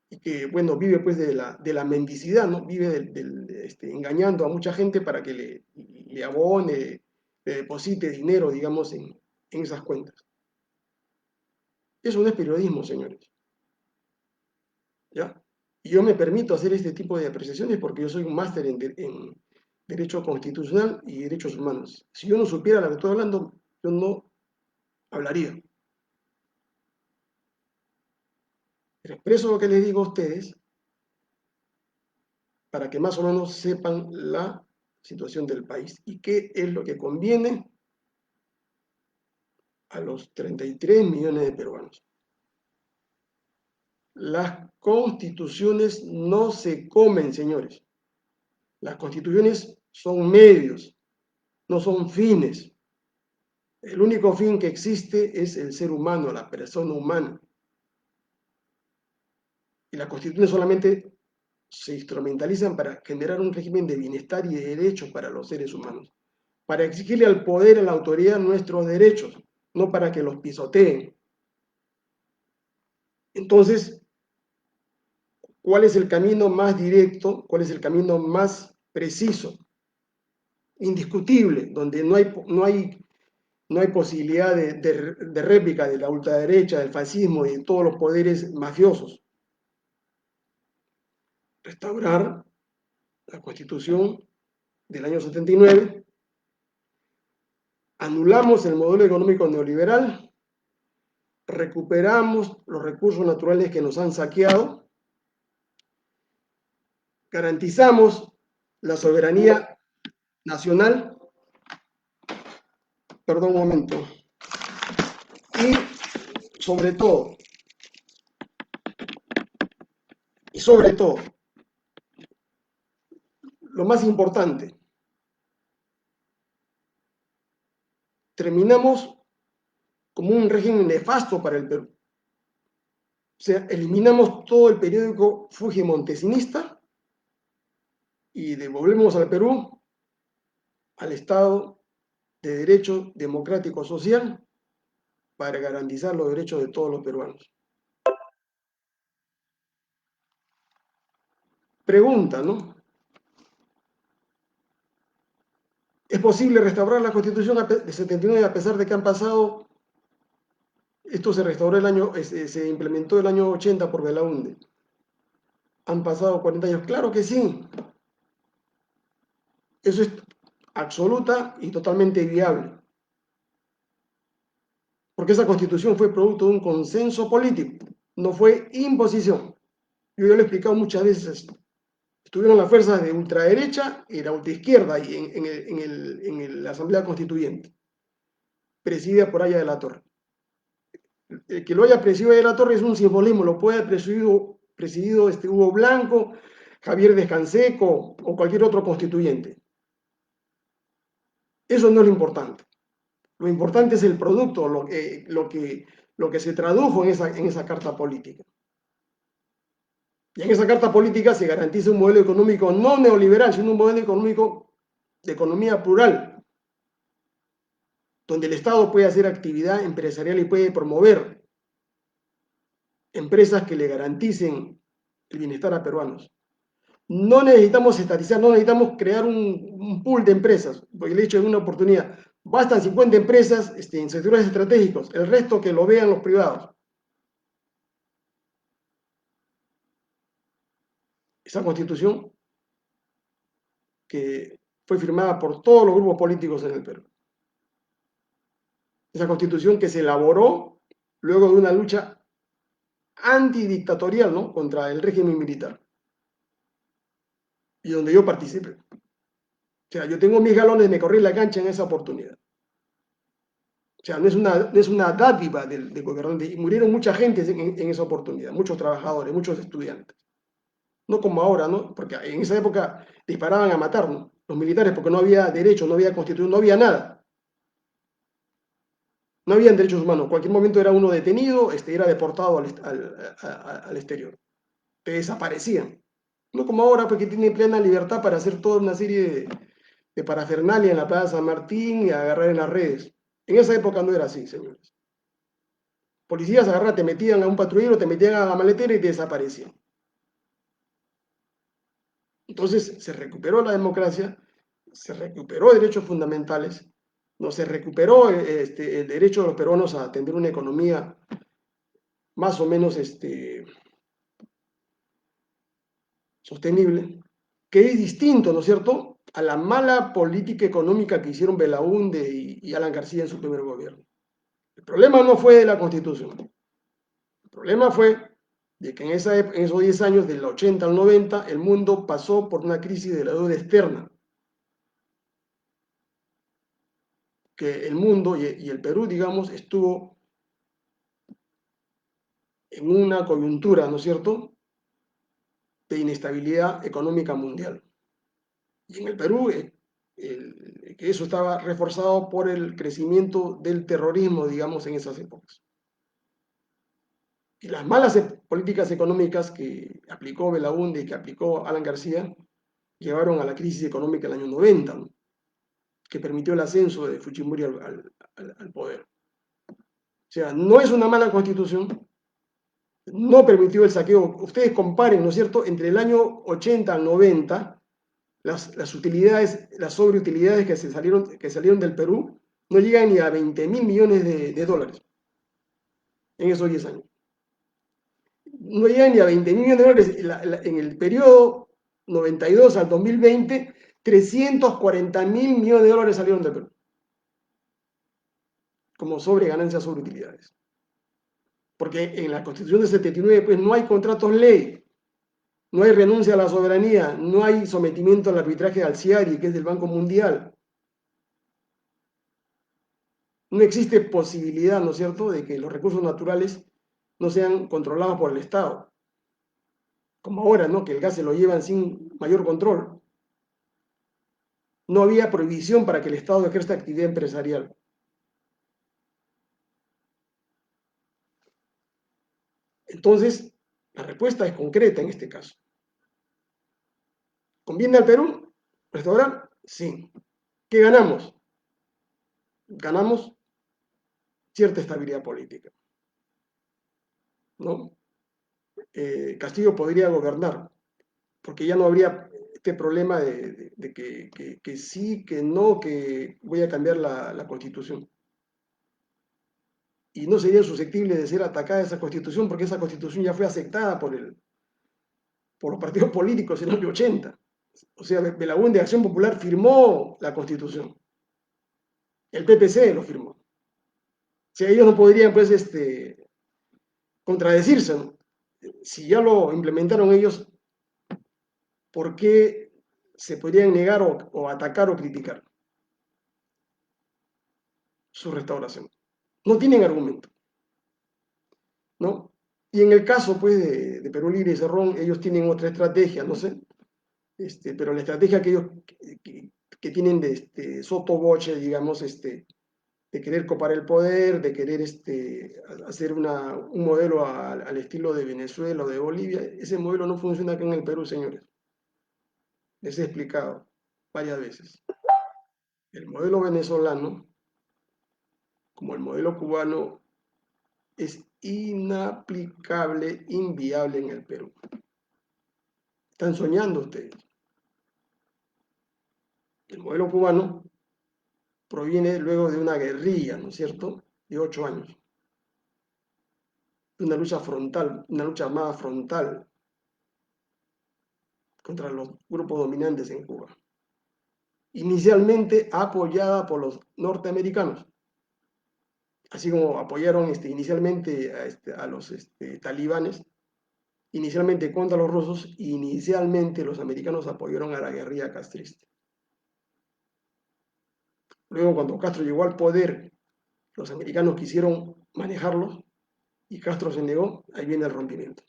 y que, bueno, vive pues de la mendicidad, ¿no? Vive engañando a mucha gente para que le abone, le deposite dinero, digamos, en esas cuentas. Eso no es periodismo, señores, ¿ya? Y yo me permito hacer este tipo de apreciaciones porque yo soy un máster en Derecho Constitucional y Derechos Humanos. Si yo no supiera lo que estoy hablando, yo no hablaría. Pero expreso lo que les digo a ustedes para que más o menos sepan la situación del país y qué es lo que conviene a los 33 millones de peruanos. Las constituciones no se comen, señores. Las constituciones son medios, no son fines. El único fin que existe es el ser humano, la persona humana. Y las constituciones solamente se instrumentalizan para generar un régimen de bienestar y de derechos para los seres humanos, para exigirle al poder, a la autoridad, nuestros derechos, no para que los pisoteen. Entonces, ¿cuál es el camino más directo? ¿Cuál es el camino más preciso? Indiscutible, donde no hay posibilidad de réplica de la ultraderecha, del fascismo y de todos los poderes mafiosos. Restaurar la Constitución del año 79, anulamos el modelo económico neoliberal, recuperamos los recursos naturales que nos han saqueado, garantizamos la soberanía nacional, perdón un momento, y sobre todo, lo más importante, terminamos como un régimen nefasto para el Perú. O sea, eliminamos todo el periódico fujimontesinista y devolvemos al Perú al Estado de Derecho Democrático Social para garantizar los derechos de todos los peruanos. Pregunta, ¿no? ¿Es posible restaurar la Constitución de 79 a pesar de que han pasado, esto se restauró se implementó el año 80 por Belaúnde? Han pasado 40 años. Claro que sí. Eso es absoluta y totalmente viable. Porque esa Constitución fue producto de un consenso político, no fue imposición. Yo ya lo he explicado muchas veces. Estuvieron las fuerzas de ultraderecha y la ultraizquierda en la Asamblea Constituyente, presidida por Haya de la Torre. El que lo haya presidido Haya de la Torre es un simbolismo, lo puede haber presidido Hugo Blanco, Javier Descanseco o cualquier otro constituyente. Eso no es lo importante. Lo importante es el producto, lo que se tradujo en esa carta política. Y en esa carta política se garantiza un modelo económico no neoliberal, sino un modelo económico de economía plural, donde el Estado puede hacer actividad empresarial y puede promover empresas que le garanticen el bienestar a peruanos. No necesitamos estatizar, no necesitamos crear un pool de empresas, porque le he dicho en una oportunidad, bastan 50 empresas en sectores estratégicos, el resto que lo vean los privados. Esa constitución que fue firmada por todos los grupos políticos en el Perú. Esa constitución que se elaboró luego de una lucha antidictatorial, ¿no?, contra el régimen militar, y donde yo participé. O sea, yo tengo mis galones, me corrí la cancha en esa oportunidad. O sea, no es una dádiva del gobernante. Y murieron mucha gente en esa oportunidad, muchos trabajadores, muchos estudiantes. No como ahora, ¿no? Porque en esa época disparaban a matar, ¿no?, los militares, porque no había derecho, no había constitución, no había nada. No habían derechos humanos. En cualquier momento era uno detenido, era deportado al exterior. Te desaparecían. No como ahora, porque tiene plena libertad para hacer toda una serie de parafernalia en la Plaza San Martín y agarrar en las redes. En esa época no era así, señores. Policías agarraban, te metían a un patrullero, te metían a la maletera y te desaparecían. Entonces se recuperó la democracia, se recuperó derechos fundamentales, no se recuperó el derecho de los peruanos a tener una economía más o menos sostenible, que es distinto, ¿no es cierto?, a la mala política económica que hicieron Belaúnde y Alan García en su primer gobierno. El problema no fue de la Constitución. El problema fue de que en esos 10 años, del 80 al 90, el mundo pasó por una crisis de la deuda externa, que el mundo y el Perú, digamos, estuvo en una coyuntura, ¿no es cierto?, de inestabilidad económica mundial. Y en el Perú, que eso estaba reforzado por el crecimiento del terrorismo, digamos, en esas épocas. Y las malas políticas económicas que aplicó Belaúnde y que aplicó Alan García llevaron a la crisis económica del año 90, ¿no?, que permitió el ascenso de Fujimori al poder. O sea, no es una mala constitución, no permitió el saqueo. Ustedes comparen, ¿no es cierto?, entre el año 80 al 90, las utilidades, las sobreutilidades que salieron del Perú no llegan ni a 20.000 millones de dólares en esos 10 años. No llegan ni a 20.000 millones de dólares. En el periodo 92 al 2020, 340.000 millones de dólares salieron del Perú como sobre ganancias sobre utilidades. Porque en la Constitución de 79 pues no hay contratos ley, no hay renuncia a la soberanía, no hay sometimiento al arbitraje al CIARI, que es del Banco Mundial. No existe posibilidad, ¿no es cierto?, de que los recursos naturales no sean controlados por el Estado, como ahora, ¿no?, que el gas se lo llevan sin mayor control. No había prohibición para que el Estado ejerza actividad empresarial. Entonces, la respuesta es concreta en este caso. ¿Conviene al Perú restaurar? Sí. ¿Qué ganamos? Ganamos cierta estabilidad política, ¿no? Castillo podría gobernar, porque ya no habría este problema de que sí, que no, que voy a cambiar la Constitución. Y no sería susceptible de ser atacada esa Constitución, porque esa Constitución ya fue aceptada por los partidos políticos en el año 80. O sea, Belaúnde de Acción Popular firmó la Constitución. El PPC lo firmó. O sea, ellos no podrían, pues, contradecirse, ¿no? Si ya lo implementaron ellos, ¿por qué se podrían negar o atacar o criticar su restauración? No tienen argumento, ¿no? Y en el caso, pues, de Perú Libre y Cerrón, ellos tienen otra estrategia, no sé, pero la estrategia que ellos que tienen de sotoboche, digamos, de querer copar el poder, de querer hacer un modelo al estilo de Venezuela o de Bolivia, ese modelo no funciona acá en el Perú, señores. Les he explicado varias veces. El modelo venezolano, como el modelo cubano, es inaplicable, inviable en el Perú. Están soñando ustedes. El modelo cubano proviene luego de una guerrilla, ¿no es cierto?, de 8 años, de una lucha frontal, una lucha armada frontal contra los grupos dominantes en Cuba, inicialmente apoyada por los norteamericanos, así como apoyaron inicialmente a los talibanes, inicialmente contra los rusos, y inicialmente los americanos apoyaron a la guerrilla castrista. Luego, cuando Castro llegó al poder, los americanos quisieron manejarlos y Castro se negó, ahí viene el rompimiento.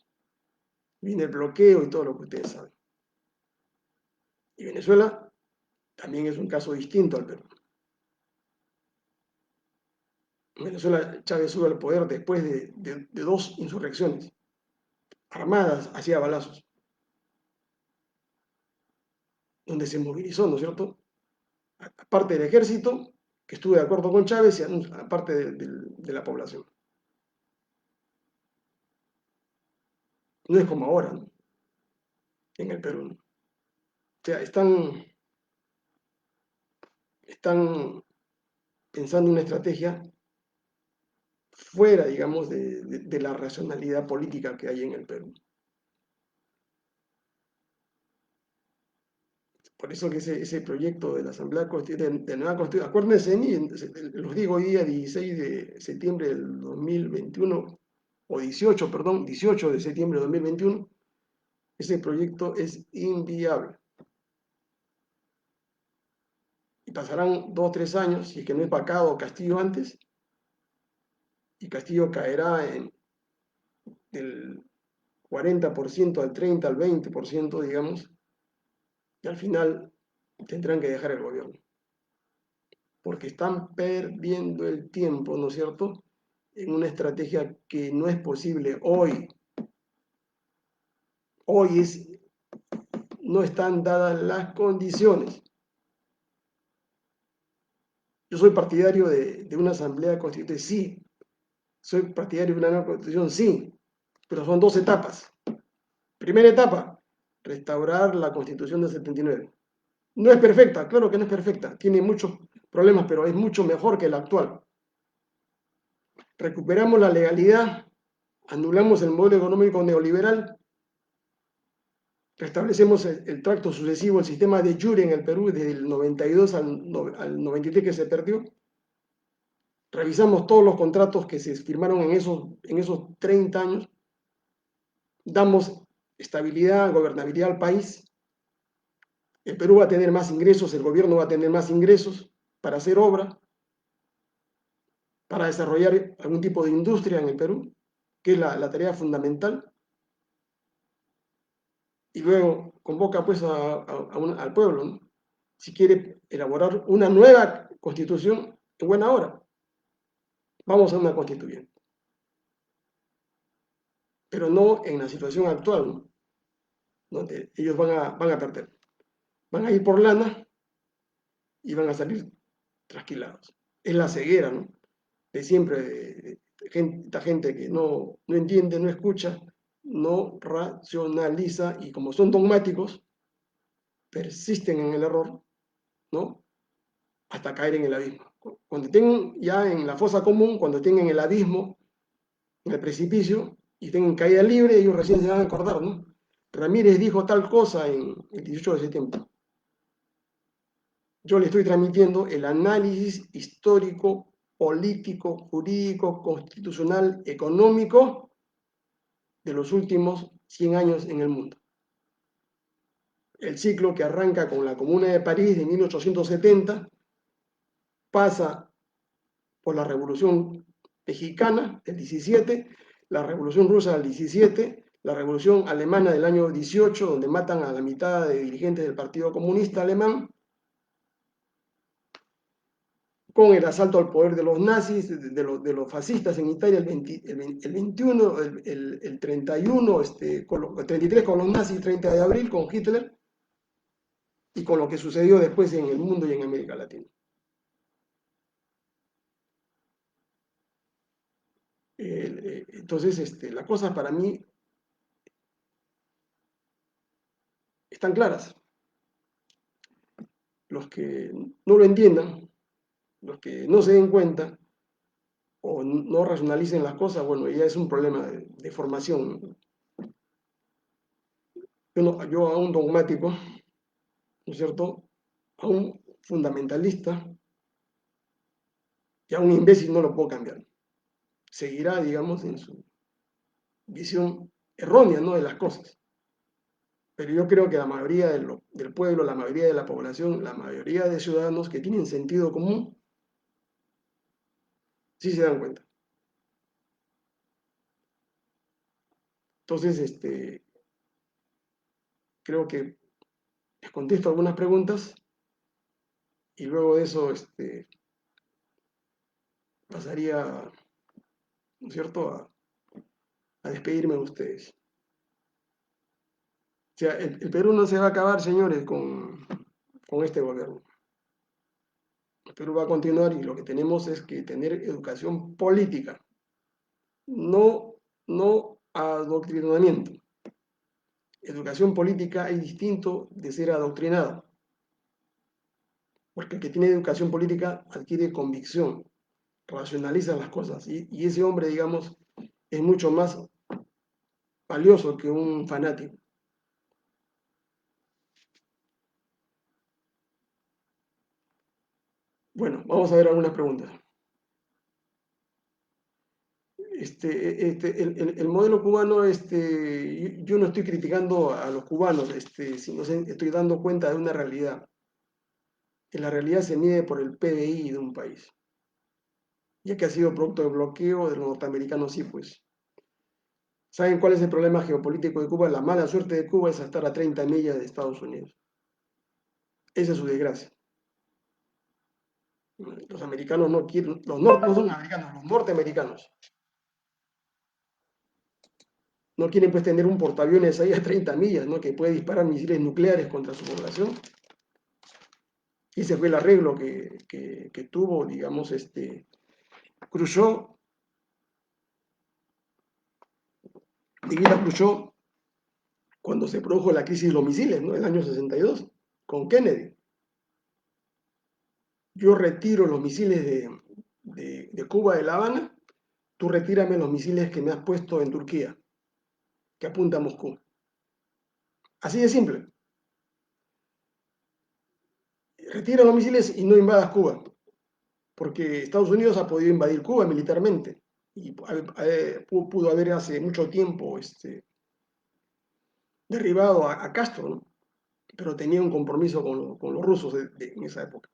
Viene el bloqueo y todo lo que ustedes saben. Y Venezuela también es un caso distinto al Perú. En Venezuela Chávez sube al poder después de dos insurrecciones armadas hacia balazos, donde se movilizó, ¿no es cierto?, aparte del ejército, que estuvo de acuerdo con Chávez, y aparte de la población. No es como ahora, ¿no?, en el Perú, ¿no? O sea, están pensando una estrategia fuera, digamos, de la racionalidad política que hay en el Perú. Por eso que ese proyecto de la Asamblea Constituyente, de nueva Constitución, acuérdense de mí, los digo hoy día 16 de septiembre del 2021, o 18, perdón, 18 de septiembre de 2021, ese proyecto es inviable. Y pasarán 2 o 3 años, si es que no es vacado Castillo antes, y Castillo caerá del 40% al 30, al 20%, digamos, y al final tendrán que dejar el gobierno, porque están perdiendo el tiempo, ¿no es cierto?, en una estrategia que no es posible hoy. Hoy no están dadas las condiciones. Yo soy partidario de una asamblea constituyente, sí. Soy partidario de una nueva constitución, sí. Pero son 2 etapas. Primera etapa, restaurar la constitución del 79. No es perfecta, claro que no es perfecta. Tiene muchos problemas, pero es mucho mejor que la actual. Recuperamos la legalidad, anulamos el modelo económico neoliberal, restablecemos el tracto sucesivo, el sistema de jure en el Perú desde el 92 al 93 que se perdió. Revisamos todos los contratos que se firmaron en esos 30 años. Damos estabilidad, gobernabilidad al país. El Perú va a tener más ingresos, el gobierno va a tener más ingresos para hacer obra, para desarrollar algún tipo de industria en el Perú, que es la tarea fundamental. Y luego convoca pues al pueblo, ¿no?, si quiere elaborar una nueva constitución, en buena hora. Vamos a una constituyente, pero no en la situación actual, ¿no?, donde ellos van a perder. Van a ir por lana y van a salir trasquilados. Es la ceguera, ¿no?, de siempre, esta gente que no entiende, no escucha, no racionaliza, y como son dogmáticos, persisten en el error, ¿no?, hasta caer en el abismo. Cuando estén ya en la fosa común, cuando estén en el abismo, en el precipicio, y tengan caída libre, ellos recién se van a acordar, ¿no? Ramírez dijo tal cosa en el 18 de septiembre. Yo le estoy transmitiendo el análisis histórico, político, jurídico, constitucional, económico de los últimos 100 años en el mundo. El ciclo que arranca con la Comuna de París de 1870, pasa por la Revolución Mexicana del 17, la Revolución Rusa del 17, la Revolución Alemana del año 18, donde matan a la mitad de dirigentes del Partido Comunista Alemán, con el asalto al poder de los nazis, de los fascistas en Italia, el 21, el 31, el 33 con los nazis, 30 de abril con Hitler, y con lo que sucedió después en el mundo y en América Latina. Entonces, la cosa para mí están claras. Los que no lo entiendan, los que no se den cuenta o no racionalicen las cosas, bueno, ya es un problema de formación. Yo a un dogmático, ¿no es cierto? A un fundamentalista y a un imbécil no lo puedo cambiar. Seguirá, digamos, en su visión errónea, ¿no?, de las cosas. Pero yo creo que la mayoría del pueblo, la mayoría de la población, la mayoría de ciudadanos que tienen sentido común, sí se dan cuenta. Entonces, creo que les contesto algunas preguntas y luego de eso pasaría, ¿no es cierto?, a despedirme de ustedes. O sea, el Perú no se va a acabar, señores, con este gobierno. El Perú va a continuar y lo que tenemos es que tener educación política, no, no adoctrinamiento. Educación política es distinto de ser adoctrinado, porque el que tiene educación política adquiere convicción, racionaliza las cosas y ese hombre, digamos, es mucho más valioso que un fanático. Bueno, vamos a ver algunas preguntas. El modelo cubano, yo no estoy criticando a los cubanos, sino estoy dando cuenta de una realidad. Que la realidad se mide por el PBI de un país, ya que ha sido producto del bloqueo de los norteamericanos, sí, pues. ¿Saben cuál es el problema geopolítico de Cuba? La mala suerte de Cuba es estar a 30 millas de Estados Unidos. Esa es su desgracia. Los americanos no quieren, no son americanos, los norteamericanos no quieren pues tener un portaaviones ahí a 30 millas, ¿no?, que puede disparar misiles nucleares contra su población. Y ese fue el arreglo que tuvo, digamos, Khrushchev, Nikita Khrushchev, cuando se produjo la crisis de los misiles, ¿no?, en el año 62, con Kennedy. Yo retiro los misiles de Cuba, de La Habana, tú retírame los misiles que me has puesto en Turquía, que apunta a Moscú. Así de simple. Retira los misiles y no invadas Cuba, porque Estados Unidos ha podido invadir Cuba militarmente y pudo haber hace mucho tiempo derribado a Castro, ¿no?, pero tenía un compromiso con los rusos en esa época.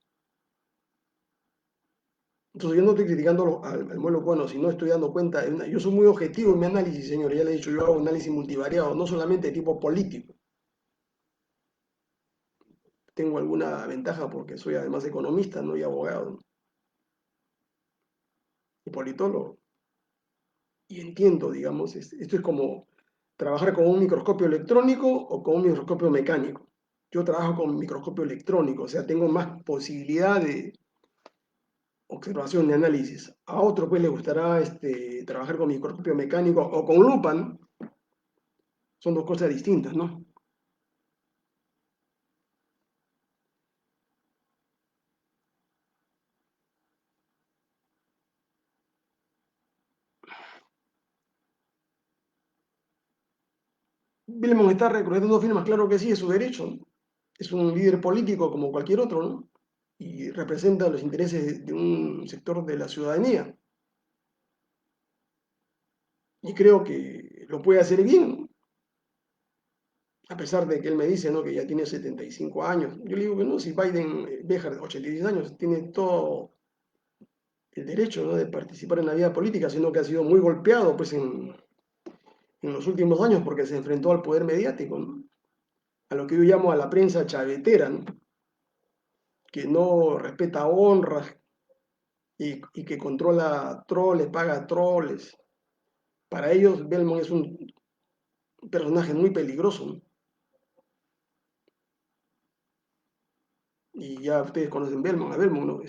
Entonces yo no estoy criticando al modelo cubano, sino estoy dando cuenta yo soy muy objetivo en mi análisis, señores, ya le he dicho, yo hago análisis multivariado, no solamente de tipo político. Tengo alguna ventaja porque soy además economista, no, y abogado y politólogo. Y entiendo, digamos, esto es como trabajar con un microscopio electrónico o con un microscopio mecánico. Yo trabajo con microscopio electrónico, o sea, tengo más posibilidad de observación, de análisis. A otro pues le gustará trabajar con microscopio mecánico o con lupa, ¿no? Son dos cosas distintas, ¿no? Bilmo está reclutando firmas, claro que sí, es su derecho, ¿no? Es un líder político como cualquier otro, ¿no? Y representa los intereses de un sector de la ciudadanía. Y creo que lo puede hacer bien, a pesar de que él me dice, ¿no?, que ya tiene 75 años. Yo le digo que no, si Biden deja de 86 años, tiene todo el derecho, ¿no?, de participar en la vida política, sino que ha sido muy golpeado pues, en los últimos años porque se enfrentó al poder mediático, ¿no?, a lo que yo llamo a la prensa chavetera, ¿no?, que no respeta honras y que controla troles, paga troles. Para ellos, Belmont es un personaje muy peligroso, ¿no? Y ya ustedes conocen a Belmont, ¿no?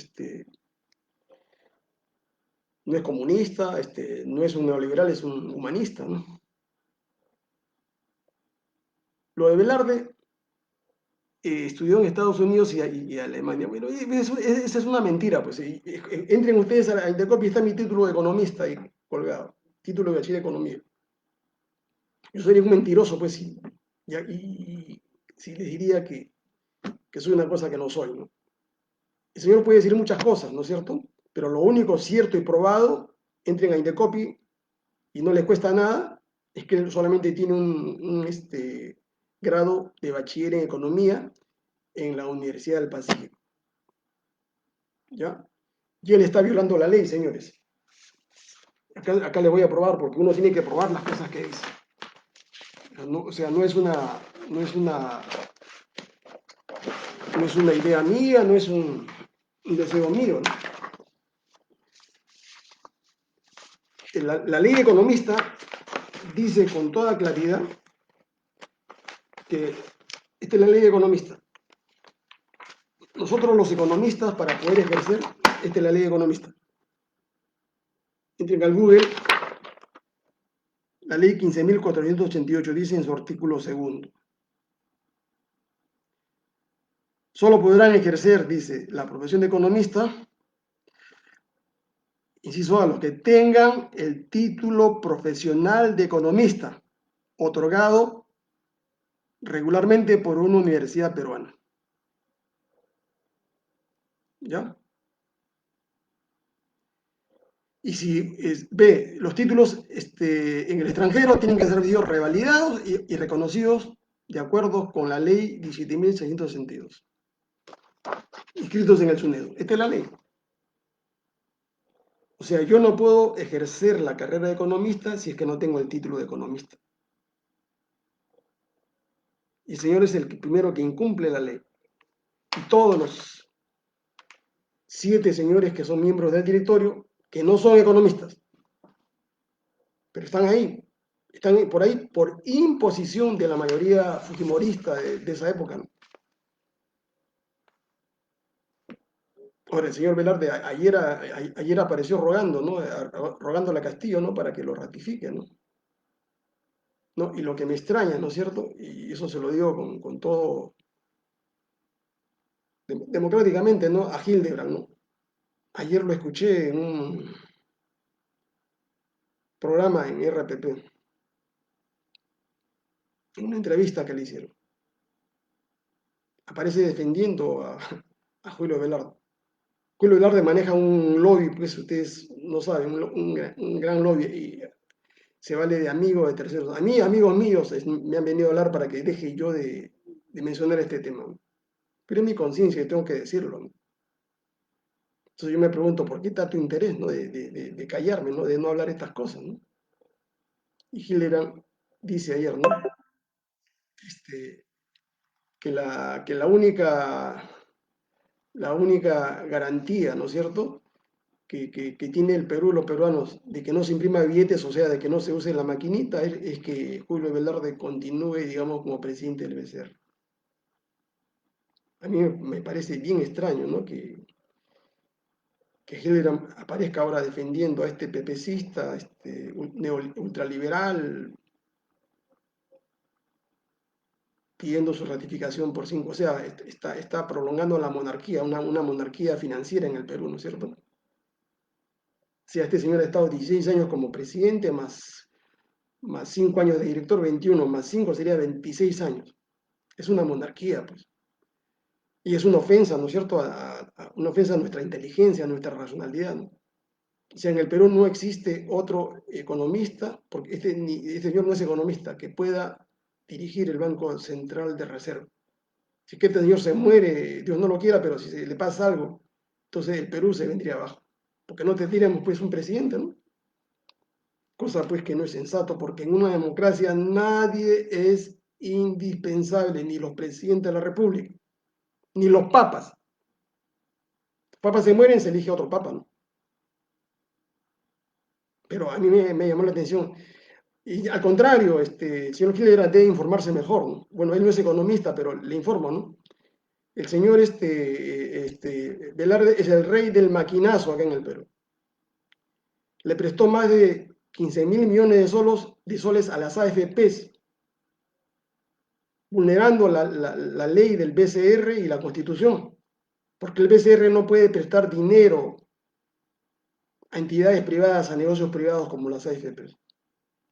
No es comunista, no es un neoliberal, es un humanista, ¿no? Lo de Velarde, estudió en Estados Unidos y Alemania. Bueno, esa es una mentira, pues. Entren ustedes a Indecopy, está mi título de economista ahí colgado, título de bachiller de economía. Yo soy un mentiroso, pues, y si les diría que soy una cosa que no soy, ¿no? El señor puede decir muchas cosas, ¿no es cierto? Pero lo único cierto y probado, entren a Indecopy y no les cuesta nada, es que él solamente tiene un grado de bachiller en economía en la Universidad del Pacífico, ¿ya? Y él está violando la ley, señores. Acá le voy a probar, porque uno tiene que probar las cosas que dice. O sea, no es una, no es una idea mía, no es un deseo mío, ¿no? La ley economista dice con toda claridad que esta es la ley economista. Nosotros los economistas, para poder ejercer, esta es la ley economista. Entren al Google, la ley 15.488 dice en su artículo segundo. Solo podrán ejercer, dice, la profesión de economista, inciso A, los que tengan el título profesional de economista, otorgado regularmente por una universidad peruana. ¿Ya? Y si ve, los títulos en el extranjero tienen que ser revalidados y reconocidos de acuerdo con la ley 17.662, inscritos en el SUNEDO. Esta es la ley. O sea, yo no puedo ejercer la carrera de economista si es que no tengo el título de economista. Y el señor es el primero que incumple la ley. Y todos los 7 señores que son miembros del directorio, que no son economistas, pero están por ahí por imposición de la mayoría fujimorista de esa época, ¿no? Ahora, el señor Velarde ayer apareció rogando, ¿no? Rogándole a Castillo, ¿no? Para que lo ratifique, ¿no? ¿No? Y lo que me extraña, ¿no es cierto? Y eso se lo digo con todo, democráticamente, ¿no? A Hildebrand, ¿no? Ayer lo escuché en un programa en RPP, en una entrevista que le hicieron. Aparece defendiendo a Julio Velarde. Julio Velarde maneja un lobby, pues ustedes no saben, un gran lobby, y se vale de amigos, de terceros. A mí, amigos míos, me han venido a hablar para que deje yo de mencionar este tema, ¿no? Pero es mi conciencia y tengo que decirlo, ¿no? Entonces yo me pregunto, ¿por qué tanto interés, ¿no? de callarme, ¿no? De no hablar estas cosas, ¿no? Y Hildebrand dice ayer, ¿no? Este, que la única garantía, ¿no es cierto?, que tiene el Perú, los peruanos, de que no se imprima billetes, o sea, de que no se use la maquinita, es que Julio Velarde continúe, digamos, como presidente del BCR. A mí me parece bien extraño, ¿no? Que Hildebrand aparezca ahora defendiendo a este pepecista, ultraliberal, pidiendo su ratificación por 5, o sea, está prolongando la monarquía, una monarquía financiera en el Perú, ¿no es cierto? O sea, este señor ha estado 16 años como presidente, más 5 años de director, 21, más 5 sería 26 años. Es una monarquía, pues. Y es una ofensa, ¿no es cierto? Una ofensa a nuestra inteligencia, a nuestra racionalidad, ¿no? O sea, en el Perú no existe otro economista, porque este señor no es economista, que pueda dirigir el Banco Central de Reserva. Si es que este señor se muere, Dios no lo quiera, pero si se le pasa algo, entonces el Perú se vendría abajo. Porque no tendríamos pues un presidente, ¿no? Cosa pues que no es sensato, porque en una democracia nadie es indispensable, ni los presidentes de la República, ni los papas. Los papas se mueren, se elige otro papa, ¿no? Pero a mí me llamó la atención. Y al contrario, el señor Hitler debe informarse mejor, ¿no? Bueno, él no es economista, pero le informo, ¿no? El señor Velarde es el rey del maquinazo acá en el Perú. Le prestó más de 15.000 millones de soles a las AFPs vulnerando la ley del BCR y la Constitución, porque el BCR no puede prestar dinero a entidades privadas, a negocios privados como las AFP,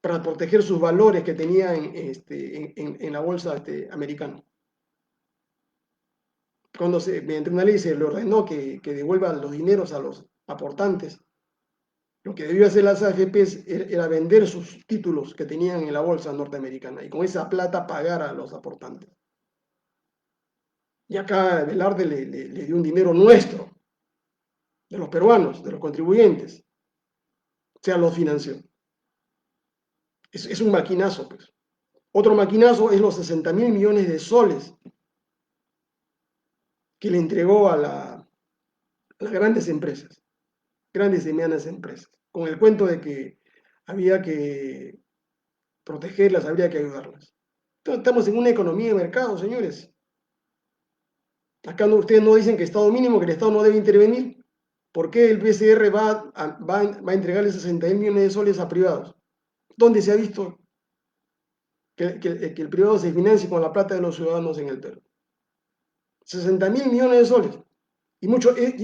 para proteger sus valores que tenía en la bolsa americana. Cuando mediante una ley se le ordenó que devuelvan los dineros a los aportantes, lo que debió hacer las AFPs era vender sus títulos que tenían en la bolsa norteamericana y con esa plata pagar a los aportantes. Y acá Velarde le dio un dinero nuestro, de los peruanos, de los contribuyentes, o sea, los financió. Es un maquinazo, pues. Otro maquinazo es los 60.000 millones de soles que le entregó a las grandes empresas, grandes y medianas empresas, con el cuento de que había que protegerlas, habría que ayudarlas. Entonces, estamos en una economía de mercado, señores. Acá ustedes no dicen que Estado mínimo, que el Estado no debe intervenir. ¿Por qué el BCR va a entregarle 60.000 millones de soles a privados? ¿Dónde se ha visto que el privado se financie con la plata de los ciudadanos en el Perú? 60.000 millones de soles. Y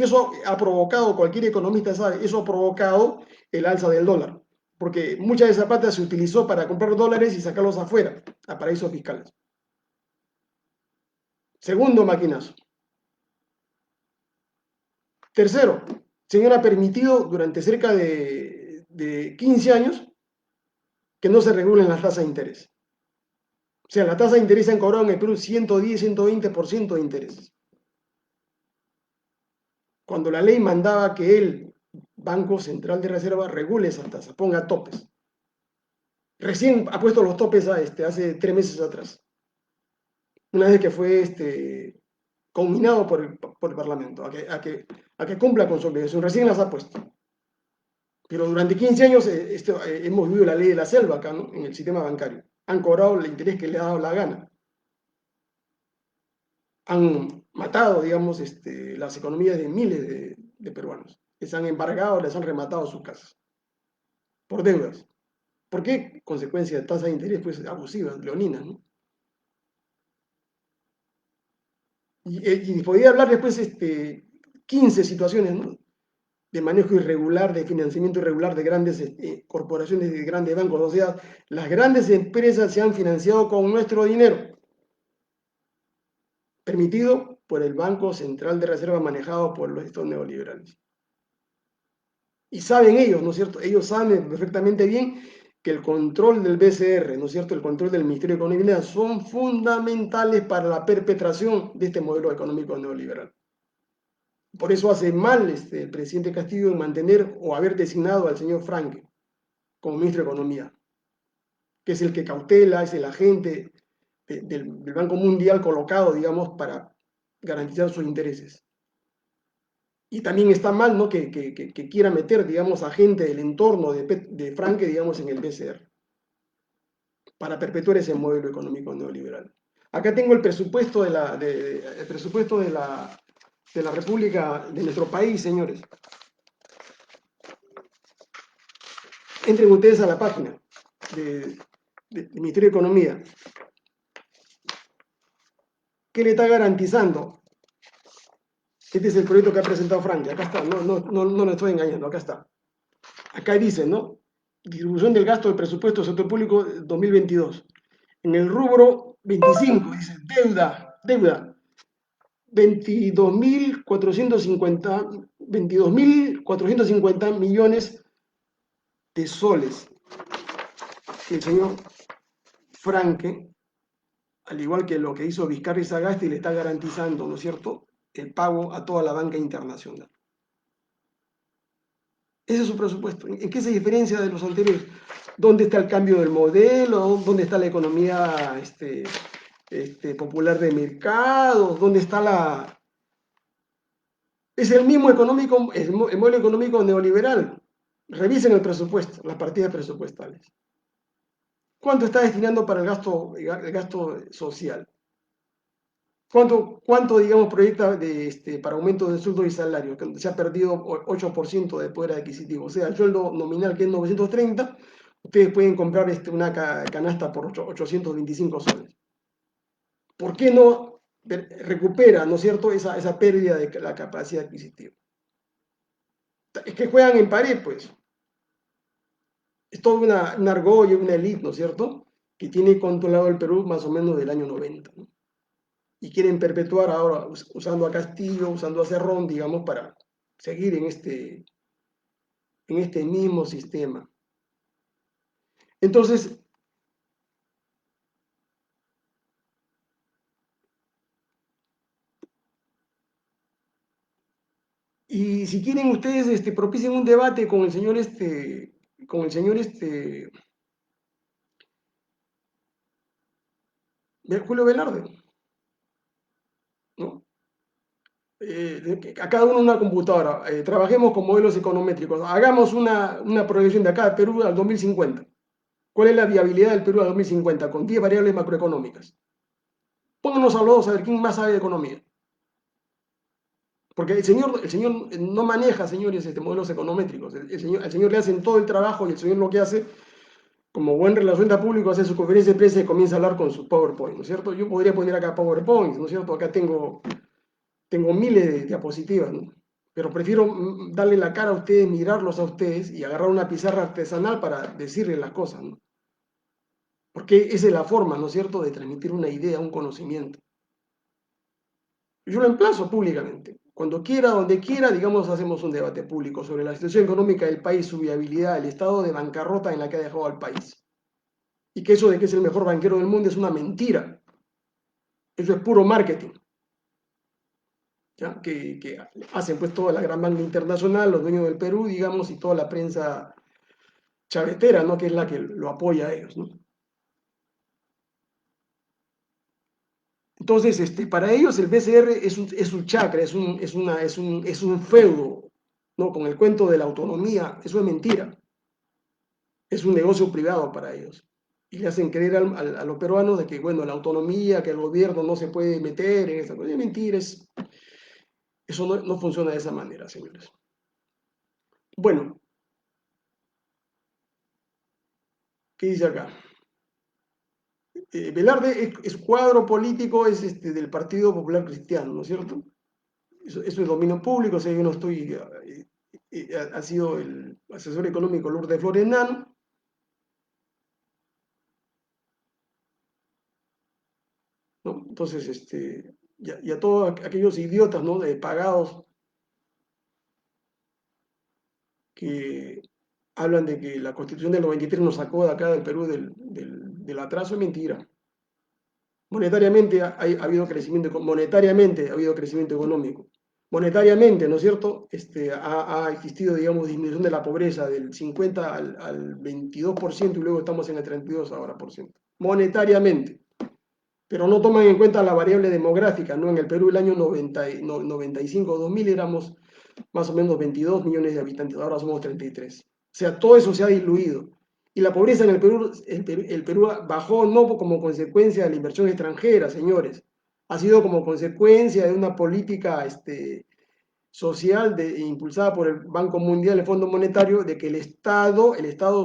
eso ha provocado, cualquier economista sabe, eso ha provocado el alza del dólar. Porque mucha de esa plata se utilizó para comprar dólares y sacarlos afuera, a paraísos fiscales. Segundo maquinazo. Tercero, señor ha permitido durante cerca de 15 años que no se regulen las tasas de interés. O sea, la tasa de interés han cobrado en el Perú 110, 120% de intereses. Cuando la ley mandaba que el Banco Central de Reserva regule esas tasas, ponga topes. Recién ha puesto los topes hace 3 meses atrás, una vez que fue conminado por el Parlamento a que cumpla con su obligación. Recién las ha puesto. Pero durante 15 años hemos vivido la ley de la selva acá, ¿no? En el sistema bancario. Han cobrado el interés que le ha dado la gana. Han matado, digamos, las economías de miles de peruanos. Les han embargado, les han rematado sus casas por deudas. ¿Por qué? Consecuencia de tasas de interés pues, abusivas, leoninas, ¿no? Y podría hablar después 15 situaciones, ¿no? De manejo irregular, de financiamiento irregular de grandes corporaciones, de grandes bancos. O sea, las grandes empresas se han financiado con nuestro dinero, permitido por el Banco Central de Reserva manejado por estos neoliberales. Y saben ellos, ¿no es cierto? Ellos saben perfectamente bien que el control del BCR, ¿no es cierto? El control del Ministerio de Economía son fundamentales para la perpetración de este modelo económico neoliberal. Por eso hace mal el presidente Castillo en mantener o haber designado al señor Franque como ministro de Economía, que es el que cautela, es el agente del Banco Mundial colocado, digamos, para garantizar sus intereses. Y también está mal, ¿no? que quiera meter, digamos, a gente del entorno de Franque, digamos, en el BCR, para perpetuar ese modelo económico neoliberal. Acá tengo el presupuesto el presupuesto de la República, de nuestro país, señores. Entren ustedes a la página del Ministerio de Economía. ¿Qué le está garantizando? Este es el proyecto que ha presentado Frank. Acá está, no le estoy engañando, acá está. Acá dice, ¿no? Distribución del gasto del presupuesto del sector público 2022. En el rubro 25 dice deuda, 22.450 millones de soles. El señor Franke, al igual que lo que hizo Vizcarra y Sagasti, le está garantizando, ¿no es cierto?, el pago a toda la banca internacional. Ese es su presupuesto. ¿En qué se diferencia de los anteriores? ¿Dónde está el cambio del modelo? ¿Dónde está la economía popular de mercado? ¿Dónde está la...? Es el mismo económico, el modelo económico neoliberal. Revisen el presupuesto, las partidas presupuestales. ¿Cuánto está destinando para el gasto social? ¿Cuánto digamos, proyecta para aumento de sueldo y salario? Que se ha perdido 8% de poder adquisitivo. O sea, el sueldo nominal que es 930, ustedes pueden comprar una canasta por 825 soles. ¿por qué no recupera, ¿no es cierto?, esa pérdida de la capacidad adquisitiva? Es que juegan en pared, pues. Es toda una argolla, una élite, ¿no es cierto?, que tiene controlado el Perú más o menos del año 90, ¿no? Y quieren perpetuar ahora usando a Castillo, usando a Cerrón, digamos, para seguir en este mismo sistema. Entonces, y si quieren ustedes propicien un debate con el señor Julio Velarde, ¿no? A cada uno una computadora, trabajemos con modelos econométricos, hagamos una proyección de acá de Perú al 2050. ¿Cuál es la viabilidad del Perú al 2050 con 10 variables macroeconómicas? Pónganos a los dos a ver quién más sabe de economía. Porque el señor no maneja, señores, modelos econométricos. Al señor le hacen todo el trabajo y el señor lo que hace, como buen relacionista público, hace su conferencia de prensa y comienza a hablar con su PowerPoint, ¿no es cierto? Yo podría poner acá PowerPoint, ¿no es cierto? Acá tengo miles de diapositivas, ¿no? Pero prefiero darle la cara a ustedes, mirarlos a ustedes y agarrar una pizarra artesanal para decirles las cosas, ¿no? Porque esa es la forma, ¿no es cierto?, de transmitir una idea, un conocimiento. Yo lo emplazo públicamente. Cuando quiera, donde quiera, digamos, hacemos un debate público sobre la situación económica del país, su viabilidad, el estado de bancarrota en la que ha dejado al país. Y que eso de que es el mejor banquero del mundo es una mentira. Eso es puro marketing. ¿Ya? Que hacen pues toda la gran banca internacional, los dueños del Perú, digamos, y toda la prensa chavetera, ¿no?, que es la que lo apoya a ellos, ¿no? Entonces, para ellos el BCR es un chakra, es un feudo, ¿no?, con el cuento de la autonomía. Eso es mentira. Es un negocio privado para ellos. Y le hacen creer a los peruanos de que, bueno, la autonomía, que el gobierno no se puede meter en esa cosa. Es mentira, eso no funciona de esa manera, señores. Bueno, ¿qué dice acá? Velarde es cuadro político, es del Partido Popular Cristiano, ¿no es cierto? Eso es dominio público, o sea, yo no estoy... ha sido el asesor económico Lourdes Florenano, ¿no? Entonces, y a todos aquellos idiotas, ¿no?, pagados que hablan de que la Constitución del 93 nos sacó de acá del Perú del atraso, es mentira. Monetariamente ha habido crecimiento, monetariamente ha habido crecimiento económico. Monetariamente, ¿no es cierto?, ha existido, digamos, disminución de la pobreza del 50 al 22% y luego estamos en el 32 ahora por ciento. Monetariamente. Pero no toman en cuenta la variable demográfica, ¿no? En el Perú el año 95-2000 éramos más o menos 22 millones de habitantes, ahora somos 33. O sea, todo eso se ha diluido. Y la pobreza en el Perú bajó no como consecuencia de la inversión extranjera, señores. Ha sido como consecuencia de una política social impulsada por el Banco Mundial, el Fondo Monetario, de que el Estado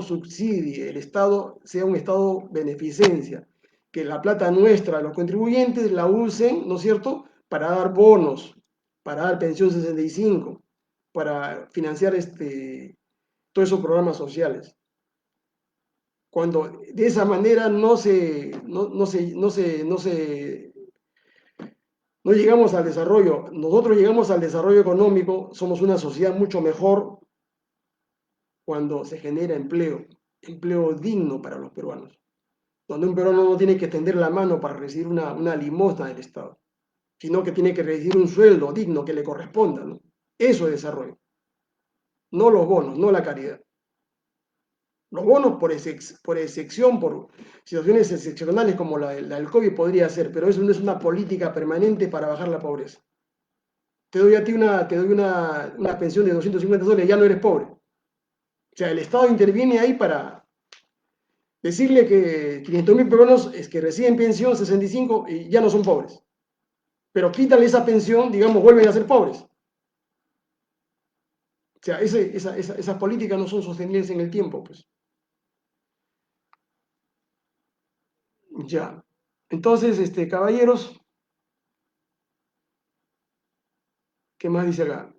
subsidie, el Estado sea un Estado beneficencia, que la plata nuestra, los contribuyentes, la usen, ¿no es cierto?, para dar bonos, para dar pensión 65, para financiar todos esos programas sociales. Cuando de esa manera no llegamos al desarrollo, nosotros llegamos al desarrollo económico, somos una sociedad mucho mejor cuando se genera empleo digno para los peruanos, donde un peruano no tiene que tender la mano para recibir una limosna del Estado, sino que tiene que recibir un sueldo digno que le corresponda, ¿no? Eso es desarrollo, no los bonos, no la caridad. Los bonos por excepción, por situaciones excepcionales como la del COVID podría ser, pero eso no es una política permanente para bajar la pobreza. Te doy a ti una pensión de $250, ya no eres pobre. O sea, el Estado interviene ahí para decirle que 500.000 peruanos que reciben pensión 65 y ya no son pobres. Pero quítale esa pensión, digamos, vuelven a ser pobres. O sea, esas políticas no son sostenibles en el tiempo, pues. Ya. Entonces, caballeros, ¿qué más dice acá?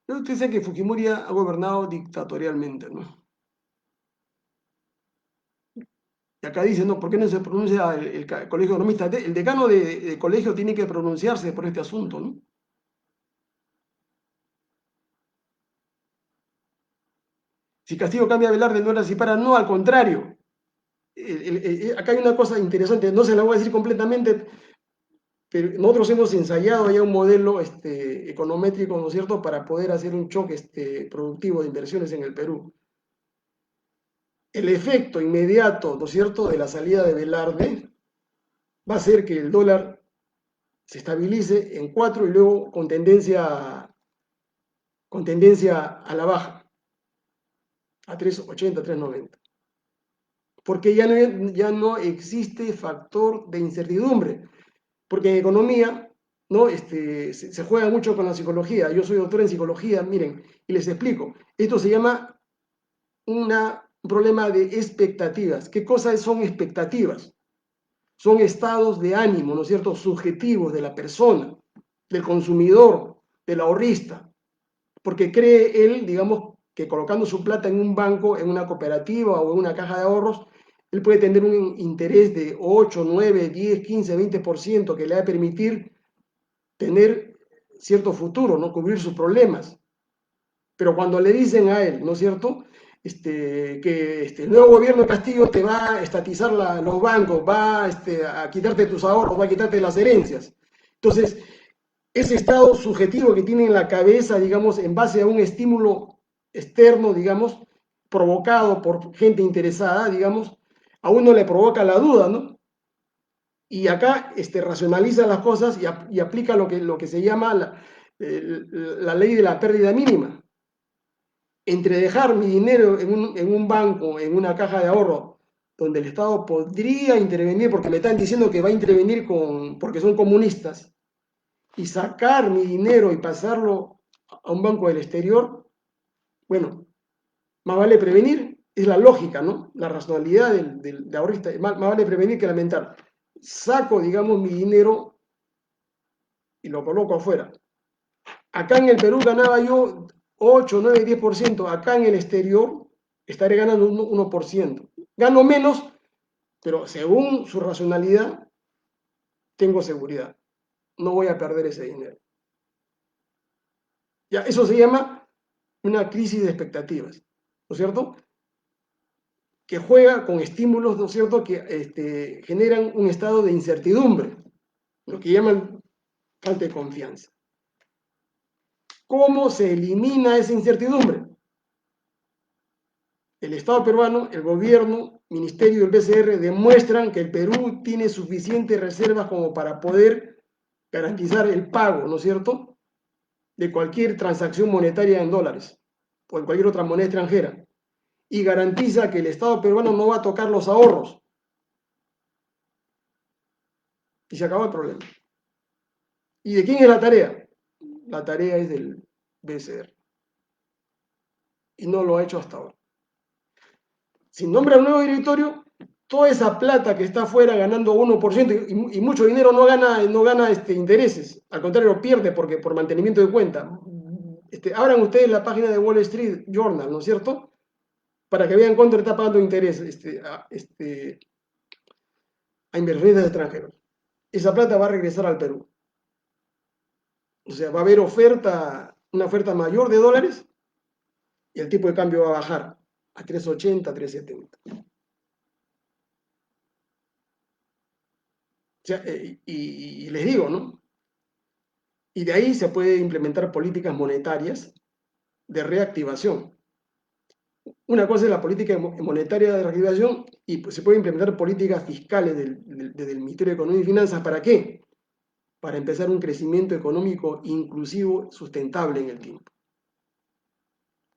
Usted dice que Fujimori ha gobernado dictatorialmente, ¿no? Y acá dice, no, ¿por qué no se pronuncia el colegio economista? El decano de colegio tiene que pronunciarse por este asunto, ¿no? Si Castillo cambia a Velarde no era así para, no, al contrario. Acá hay una cosa interesante, no se la voy a decir completamente, pero nosotros hemos ensayado ya un modelo econométrico, ¿no es cierto?, para poder hacer un choque productivo de inversiones en el Perú. El efecto inmediato, ¿no es cierto?, de la salida de Velarde va a ser que el dólar se estabilice en 4 y luego con tendencia a la baja, a 3,80, 3,90. Porque ya no existe factor de incertidumbre. Porque en economía, ¿no? Se juega mucho con la psicología. Yo soy doctor en psicología, miren, y les explico. Esto se llama un problema de expectativas. ¿Qué cosas son expectativas? Son estados de ánimo, ¿no es cierto?, subjetivos de la persona, del consumidor, del ahorrista, porque cree él, digamos, que colocando su plata en un banco, en una cooperativa o en una caja de ahorros, él puede tener un interés de 8, 9, 10, 15, 20% que le va a permitir tener cierto futuro, ¿no? Cubrir sus problemas. Pero cuando le dicen a él, ¿no es cierto?, que el nuevo gobierno de Castillo te va a estatizar los bancos, va a quitarte tus ahorros, va a quitarte las herencias. Entonces, ese estado subjetivo que tiene en la cabeza, digamos, en base a un estímulo externo, digamos, provocado por gente interesada, digamos, a uno le provoca la duda, ¿no? Y acá racionaliza las cosas y aplica lo que se llama la ley de la pérdida mínima. Entre dejar mi dinero en un banco, en una caja de ahorro, donde el Estado podría intervenir, porque me están diciendo que va a intervenir porque son comunistas, y sacar mi dinero y pasarlo a un banco del exterior, bueno, más vale prevenir, es la lógica, ¿no? La racionalidad del ahorrista, más vale prevenir que lamentar. Saco, digamos, mi dinero y lo coloco afuera. Acá en el Perú ganaba yo 8, 9, 10%. Acá en el exterior estaré ganando un 1%. Gano menos, pero según su racionalidad, tengo seguridad. No voy a perder ese dinero. Ya, eso se llama una crisis de expectativas, ¿no es cierto? Que juega con estímulos, ¿no es cierto?, que generan un estado de incertidumbre, lo que llaman falta de confianza. ¿Cómo se elimina esa incertidumbre? El Estado peruano, el gobierno, ministerio y el BCR demuestran que el Perú tiene suficientes reservas como para poder garantizar el pago, ¿no es cierto?, de cualquier transacción monetaria en dólares o en cualquier otra moneda extranjera. Y garantiza que el Estado peruano no va a tocar los ahorros. Y se acabó el problema. ¿Y de quién es la tarea? La tarea es del BCR. Y no lo ha hecho hasta ahora. Si nombra un nuevo directorio, toda esa plata que está afuera ganando 1% y mucho dinero no gana intereses, al contrario pierde porque por mantenimiento de cuenta. Abran ustedes la página de Wall Street Journal, ¿no es cierto?, para que vean cuánto le está pagando interés a inversionistas extranjeros. Esa plata va a regresar al Perú. O sea, va a haber una oferta mayor de dólares y el tipo de cambio va a bajar a 3,80, 3,70. O sea, y les digo, ¿no? Y de ahí se puede implementar políticas monetarias de reactivación. Una cosa es la política monetaria de reactivación y pues, se pueden implementar políticas fiscales desde el Ministerio de Economía y Finanzas. ¿Para qué? Para empezar un crecimiento económico inclusivo, sustentable en el tiempo.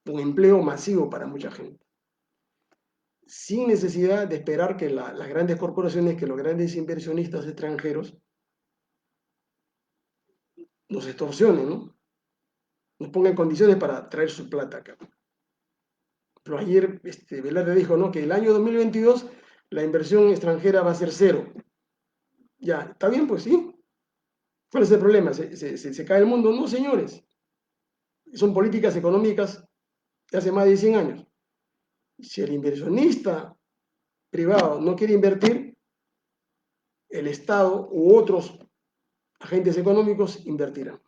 Un empleo masivo para mucha gente. Sin necesidad de esperar que las grandes corporaciones, que los grandes inversionistas extranjeros nos extorsione, ¿no? Nos ponga en condiciones para traer su plata acá. Pero ayer Velarde dijo, ¿no?, que el año 2022 la inversión extranjera va a ser cero. Ya, está bien, pues sí. ¿Cuál es el problema? ¿Se cae el mundo? No, señores. Son políticas económicas de hace más de 100 años. Si el inversionista privado no quiere invertir, el Estado u otros agentes económicos invertirán.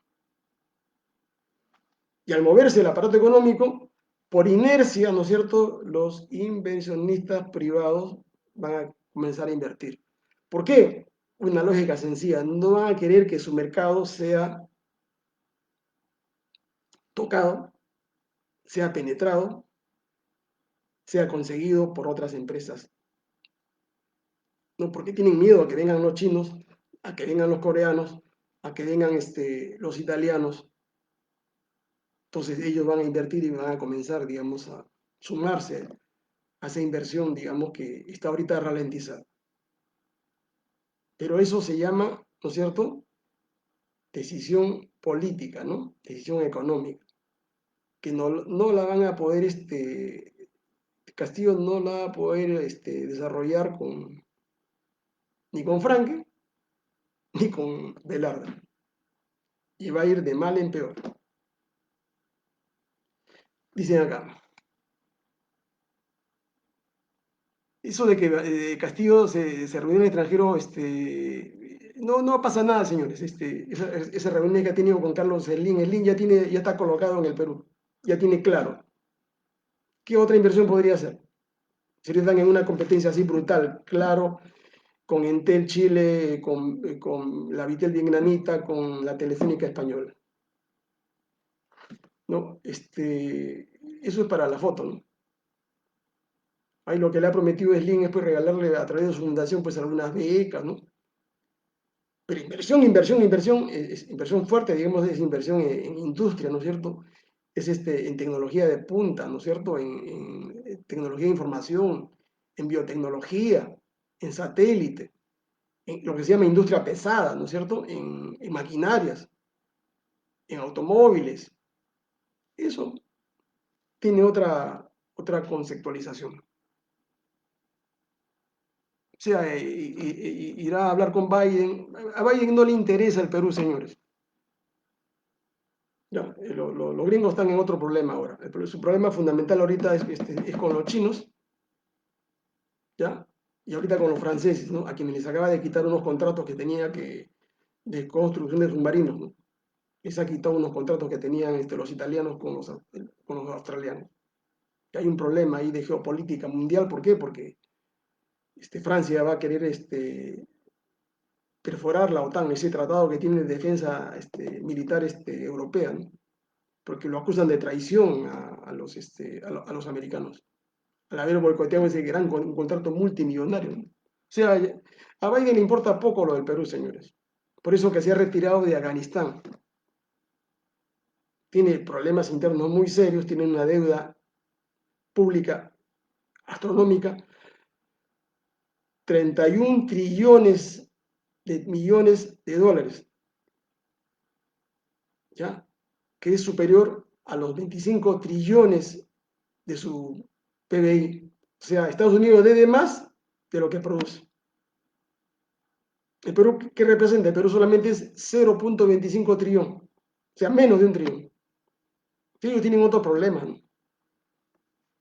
Y al moverse el aparato económico, por inercia, ¿no es cierto?, los inversionistas privados van a comenzar a invertir. ¿Por qué? Una lógica sencilla, no van a querer que su mercado sea tocado, sea penetrado, sea conseguido por otras empresas. ¿No? Porque tienen miedo a que vengan los chinos, a que vengan los coreanos, a que vengan los italianos. Entonces ellos van a invertir y van a comenzar, digamos, a sumarse a esa inversión, digamos, que está ahorita ralentizada. Pero eso se llama, ¿no es cierto?, decisión política, ¿no? Decisión económica, que no la van a poder, Castillo no la va a poder desarrollar ni con Franque, ni con Velarde. Y va a ir de mal en peor. Dicen acá, eso de que Castillo se reunió en el extranjero, no pasa nada, señores. Esa reunión que ha tenido con Carlos Slim ya está colocado en el Perú, ya tiene claro. ¿Qué otra inversión podría hacer? Si están en una competencia así brutal, claro, con Entel Chile, con la Vitel Vietnamita, con la Telefónica Española. ¿No? Eso es para la foto, ¿no? Ahí lo que le ha prometido Slim es pues regalarle a través de su fundación pues algunas becas, ¿no? Pero inversión fuerte, digamos, es inversión en industria, ¿no es cierto? Es en tecnología de punta, ¿no es cierto? En tecnología de información, en biotecnología, en satélite, en lo que se llama industria pesada, ¿no es cierto? En maquinarias, en automóviles. Eso tiene otra conceptualización. O sea, irá a hablar con Biden. A Biden no le interesa el Perú, señores. Ya, los gringos están en otro problema ahora. Su problema fundamental ahorita es con los chinos, ¿ya? Y ahorita con los franceses, ¿no? A quienes les acaba de quitar unos contratos que tenía de construcción de submarinos, ¿no? Les ha quitado unos contratos que tenían los italianos con los australianos. Y hay un problema ahí de geopolítica mundial. ¿Por qué? Porque Francia va a querer perforar la OTAN, ese tratado que tiene de defensa militar europea, ¿no? Porque lo acusan de traición a los americanos, al haber boicoteado ese gran contrato multimillonario, ¿no? O sea, a Biden le importa poco lo del Perú, señores. Por eso que se ha retirado de Afganistán. Tiene problemas internos muy serios, tiene una deuda pública astronómica, 31 trillones de millones de dólares, ¿ya? Que es superior a los 25 trillones de su PBI. O sea, Estados Unidos debe más de lo que produce. ¿El Perú qué representa? El Perú solamente es 0,25 trillón, o sea, menos de un trillón. Ellos tienen otro problema, ¿no? O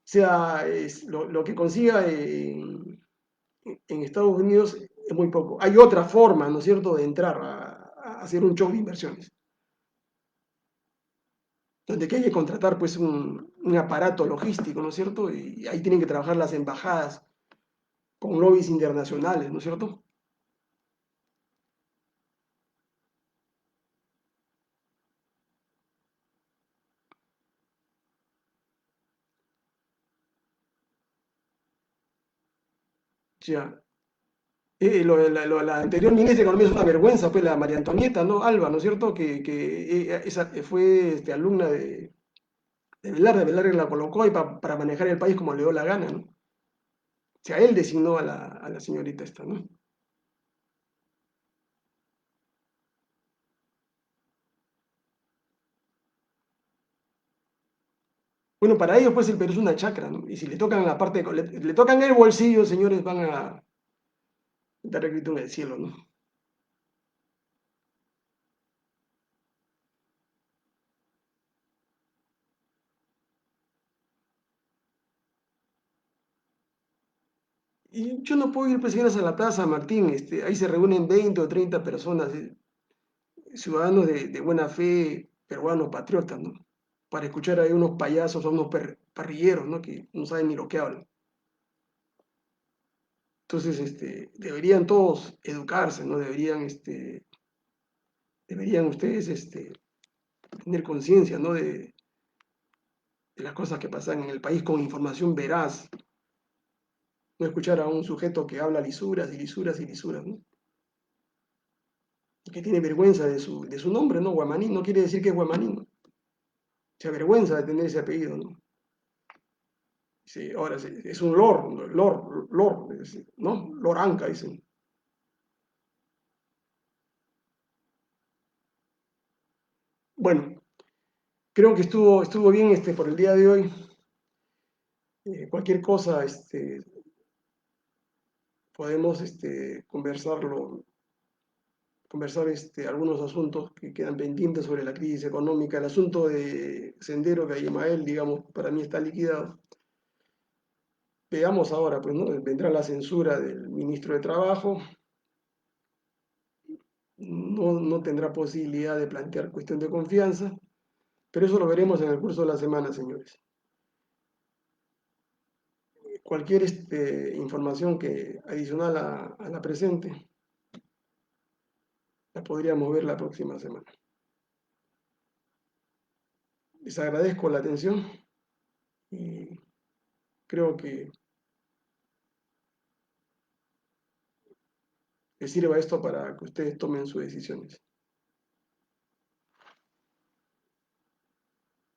sea, lo que consiga en Estados Unidos es muy poco. Hay otra forma, ¿no es cierto?, de entrar a hacer un show de inversiones, donde hay que contratar pues un aparato logístico, ¿no es cierto? Y ahí tienen que trabajar las embajadas con lobbies internacionales, ¿no es cierto? Ya. La anterior ministra de Economía es una vergüenza, pues la María Antonieta, ¿no? Alba, ¿no es cierto? Que esa fue alumna de Velarde. Velarde la colocó ahí para manejar el país como le dio la gana, ¿no? O sea, él designó a la señorita esta, ¿no? Bueno, para ellos pues el Perú es una chacra, ¿no? Y si le tocan la parte, le tocan el bolsillo, señores, van a dar el grito en el cielo, ¿no? Y yo no puedo ir, pues, señores, a la Plaza Martín, ahí se reúnen 20 o 30 personas, ciudadanos de buena fe, peruanos, patriotas, ¿no? Para escuchar ahí unos payasos o unos parrilleros, ¿no? Que no saben ni lo que hablan. Entonces, deberían todos educarse, ¿no? Deberían ustedes, tener conciencia, ¿no? De las cosas que pasan en el país con información veraz, no escuchar a un sujeto que habla lisuras y lisuras y lisuras, ¿no? Y que tiene vergüenza de su nombre, ¿no? Guamaní no quiere decir que es guamaní, ¿no? Se avergüenza de tener ese apellido, ¿no? Sí, ahora sí, es un lord, ¿no? Loranca, dicen. Bueno, creo que estuvo bien por el día de hoy. Cualquier cosa, podemos conversar algunos asuntos que quedan pendientes sobre la crisis económica. El asunto de Sendero que Ayemael, digamos, para mí está liquidado. Veamos ahora, pues, ¿no? Vendrá la censura del ministro de Trabajo, no tendrá posibilidad de plantear cuestión de confianza, pero eso lo veremos en el curso de la semana, señores. Cualquier información que adicional a la presente la podríamos ver la próxima semana. Les agradezco la atención y creo que les sirva esto para que ustedes tomen sus decisiones.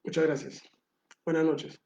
Muchas gracias. Buenas noches.